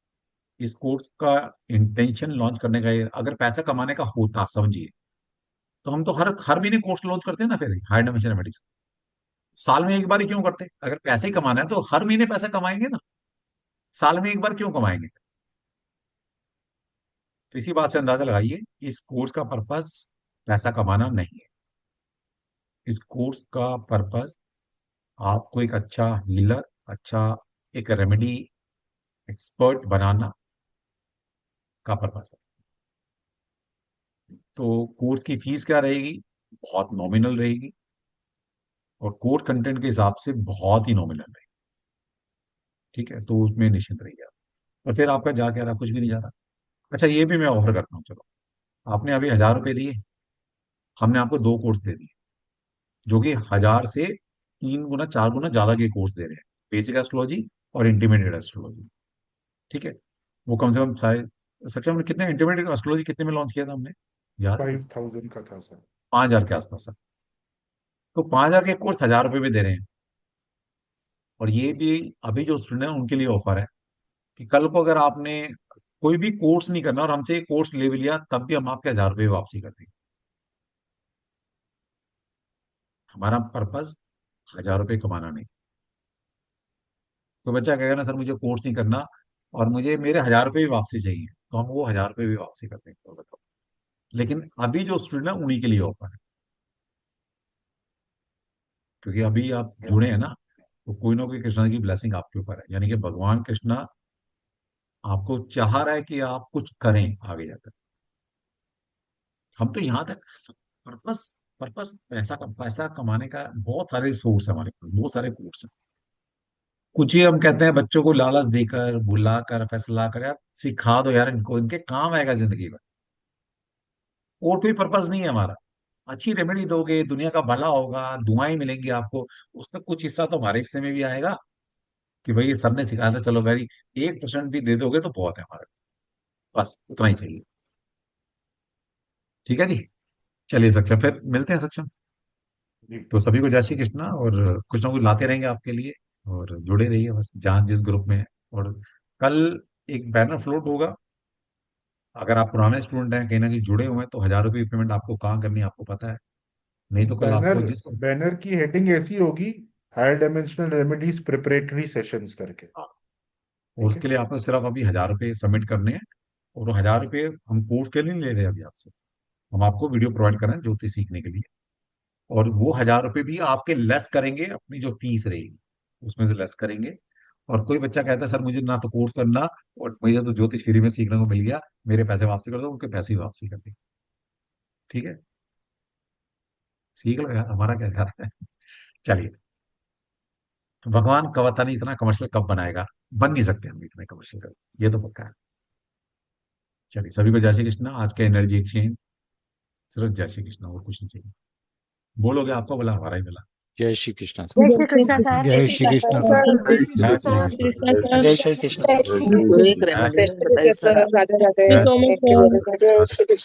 A: इस कोर्स का इंटेंशन लॉन्च करने का अगर पैसा कमाने का होता समझिए, तो हम तो हर हर महीने कोर्स लॉन्च करते हैं ना। फिर हायर डायमेंशन मेडिसिन साल में एक बार ही क्यों करते? अगर पैसे ही कमाना है तो हर महीने पैसा कमाएंगे ना, साल में एक बार क्यों कमाएंगे? तो इसी बात से अंदाजा लगाइए, इस कोर्स का पर्पस पैसा कमाना नहीं है। इस कोर्स का पर्पस आपको एक अच्छा हीलर, अच्छा एक रेमेडी एक्सपर्ट बनाना का पर्पस है। तो कोर्स की फीस क्या रहेगी? बहुत नॉमिनल रहेगी, और कोर्स कंटेंट के हिसाब से बहुत ही नॉमिनल रहेगी। ठीक है, तो उसमें निश्चिंत रहिए आप। और फिर आपका जा क्या रहा? कुछ भी नहीं जा रहा। अच्छा, ये भी मैं ऑफर करता हूँ, चलो। आपने अभी 1,000 रुपये दिए, हमने आपको 2 कोर्स दे दिए, जो कि 1,000 से 3 गुना 4 गुना ज्यादा के कोर्स दे रहे हैं। बेसिक एस्ट्रोलॉजी और इंटरमीडिएट एस्ट्रोलॉजी। ठीक है, वो कम से कम शायद, सच में हमने कितने इंटरमीडिएट एस्ट्रोलॉजी कितने में लॉन्च किया था हमने, याद है?
G: 5,000 का था सर।
A: 5,000 के आसपास है। तो 5,000 के कोर्स 1,000 रुपये में दे रहे हैं। और ये भी अभी जो स्टूडेंट है उनके लिए ऑफर है कि कल को अगर आपने कोई भी कोर्स नहीं करना और हमसे कोर्स ले भी लिया, तब भी हम आपके 1,000 रुपये वापसी कर देंगे। हमारा पर्पस 1,000 रुपये कमाना नहीं। कोई बच्चा कहेगा ना सर मुझे कोर्स नहीं करना और मुझे मेरे 1,000 रुपये भी वापसी चाहिए, तो हम वो 1,000 रुपये भी वापसी कर देंगे, तो बताओ। लेकिन अभी जो स्टूडेंट है उन्हीं के लिए ऑफर है, क्योंकि अभी आप जुड़े हैं ना, तो कोई ना कोई कृष्णा की ब्लेसिंग आपके ऊपर है। यानी कि भगवान कृष्णा आपको चाह रहा है कि आप कुछ करें आगे जाकर। हम तो यहाँ तक, पर्पस पर्पस पैसा कमाने का बहुत सारे सोर्स है हमारे पास, बहुत सारे कोर्स हैं। कुछ ही हम कहते हैं बच्चों को लालच देकर, बुलाकर, फैसला कर, यार सिखा दो यार इनको, इनके काम आएगा जिंदगी में। और कोई पर्पस नहीं है हमारा। अच्छी रेमेडी दोगे, दुनिया का भला होगा, दुआएं मिलेंगी आपको, उसका कुछ हिस्सा तो हमारे हिस्से में भी आएगा। कि भाई ये सर ने सिखाया था, चलो भाई 1% भी दे दोगे तो बहुत है हमारे। बस उतना ही चाहिए। ठीक है जी, चलिए सक्षम, फिर मिलते हैं सक्षम।
G: जी।
A: तो सभी को जय श्री कृष्णा, और कुछ ना कुछ लाते रहेंगे आपके लिए। और जुड़े रहिए बस, जहाँ जिस ग्रुप में है। और कल एक बैनर फ्लोट होगा। अगर आप पुराने स्टूडेंट हैं, कहीं ना कहीं जुड़े हुए हैं, तो 1,000 रुपये पेमेंट आपको कहाँ करनी है आपको पता है। नहीं तो कल
G: बैनर
A: आपको जिस,
G: बैनर की हेडिंग ऐसी होगी, higher dimensional remedies preparatory sessions करके।
A: और
G: ठीक है।
A: उसके लिए आपको सिर्फ अभी 1,000 रुपये सबमिट करने हैं। और वो 1,000 रुपये हम कोर्स के लिए नहीं ले रहे अभी आपसे। हम आपको वीडियो प्रोवाइड कर रहे हैं ज्योतिष सीखने के लिए। और वो 1,000 रुपये भी आपके लेस करेंगे, अपनी जो फीस रहेगी उसमें से लेस करेंगे। और कोई बच्चा कहता है सर मुझे ना तो कोर्स करना, और मुझे तो ज्योतिष फ्री में सीखने को मिल गया, मेरे पैसे वापसी कर दो, उनके पैसे ही वापसी कर देंगे। ठीक है। सीख लो यार, हमारा क्या जा रहा है। चलिए, भगवान का पता नहीं इतना कमर्शियल कब बनाएगा, बन नहीं सकते हम इतने कमर्शियल, ये तो पक्का है। चलिए, सभी को जय श्री कृष्ण। आज के एनर्जी एक्सचेंज सिर्फ जय श्री कृष्ण, और कुछ नहीं चाहिए। बोलोगे आपको बोला, हमारा ही बोला।
I: जय श्री कृष्ण।
C: जय श्री कृष्ण सर।
I: जय श्री कृष्ण
B: जय
A: जय
B: श्री
A: श्री
B: कृष्ण
A: कृष्ण।
D: जय श्री कृष्ण सर।
J: एक
A: जय
J: राधे
A: श्री
J: राधे
A: जय
J: thank you so much
A: Shri
J: sir.
A: Krishna.
J: जय श्री कृष्ण।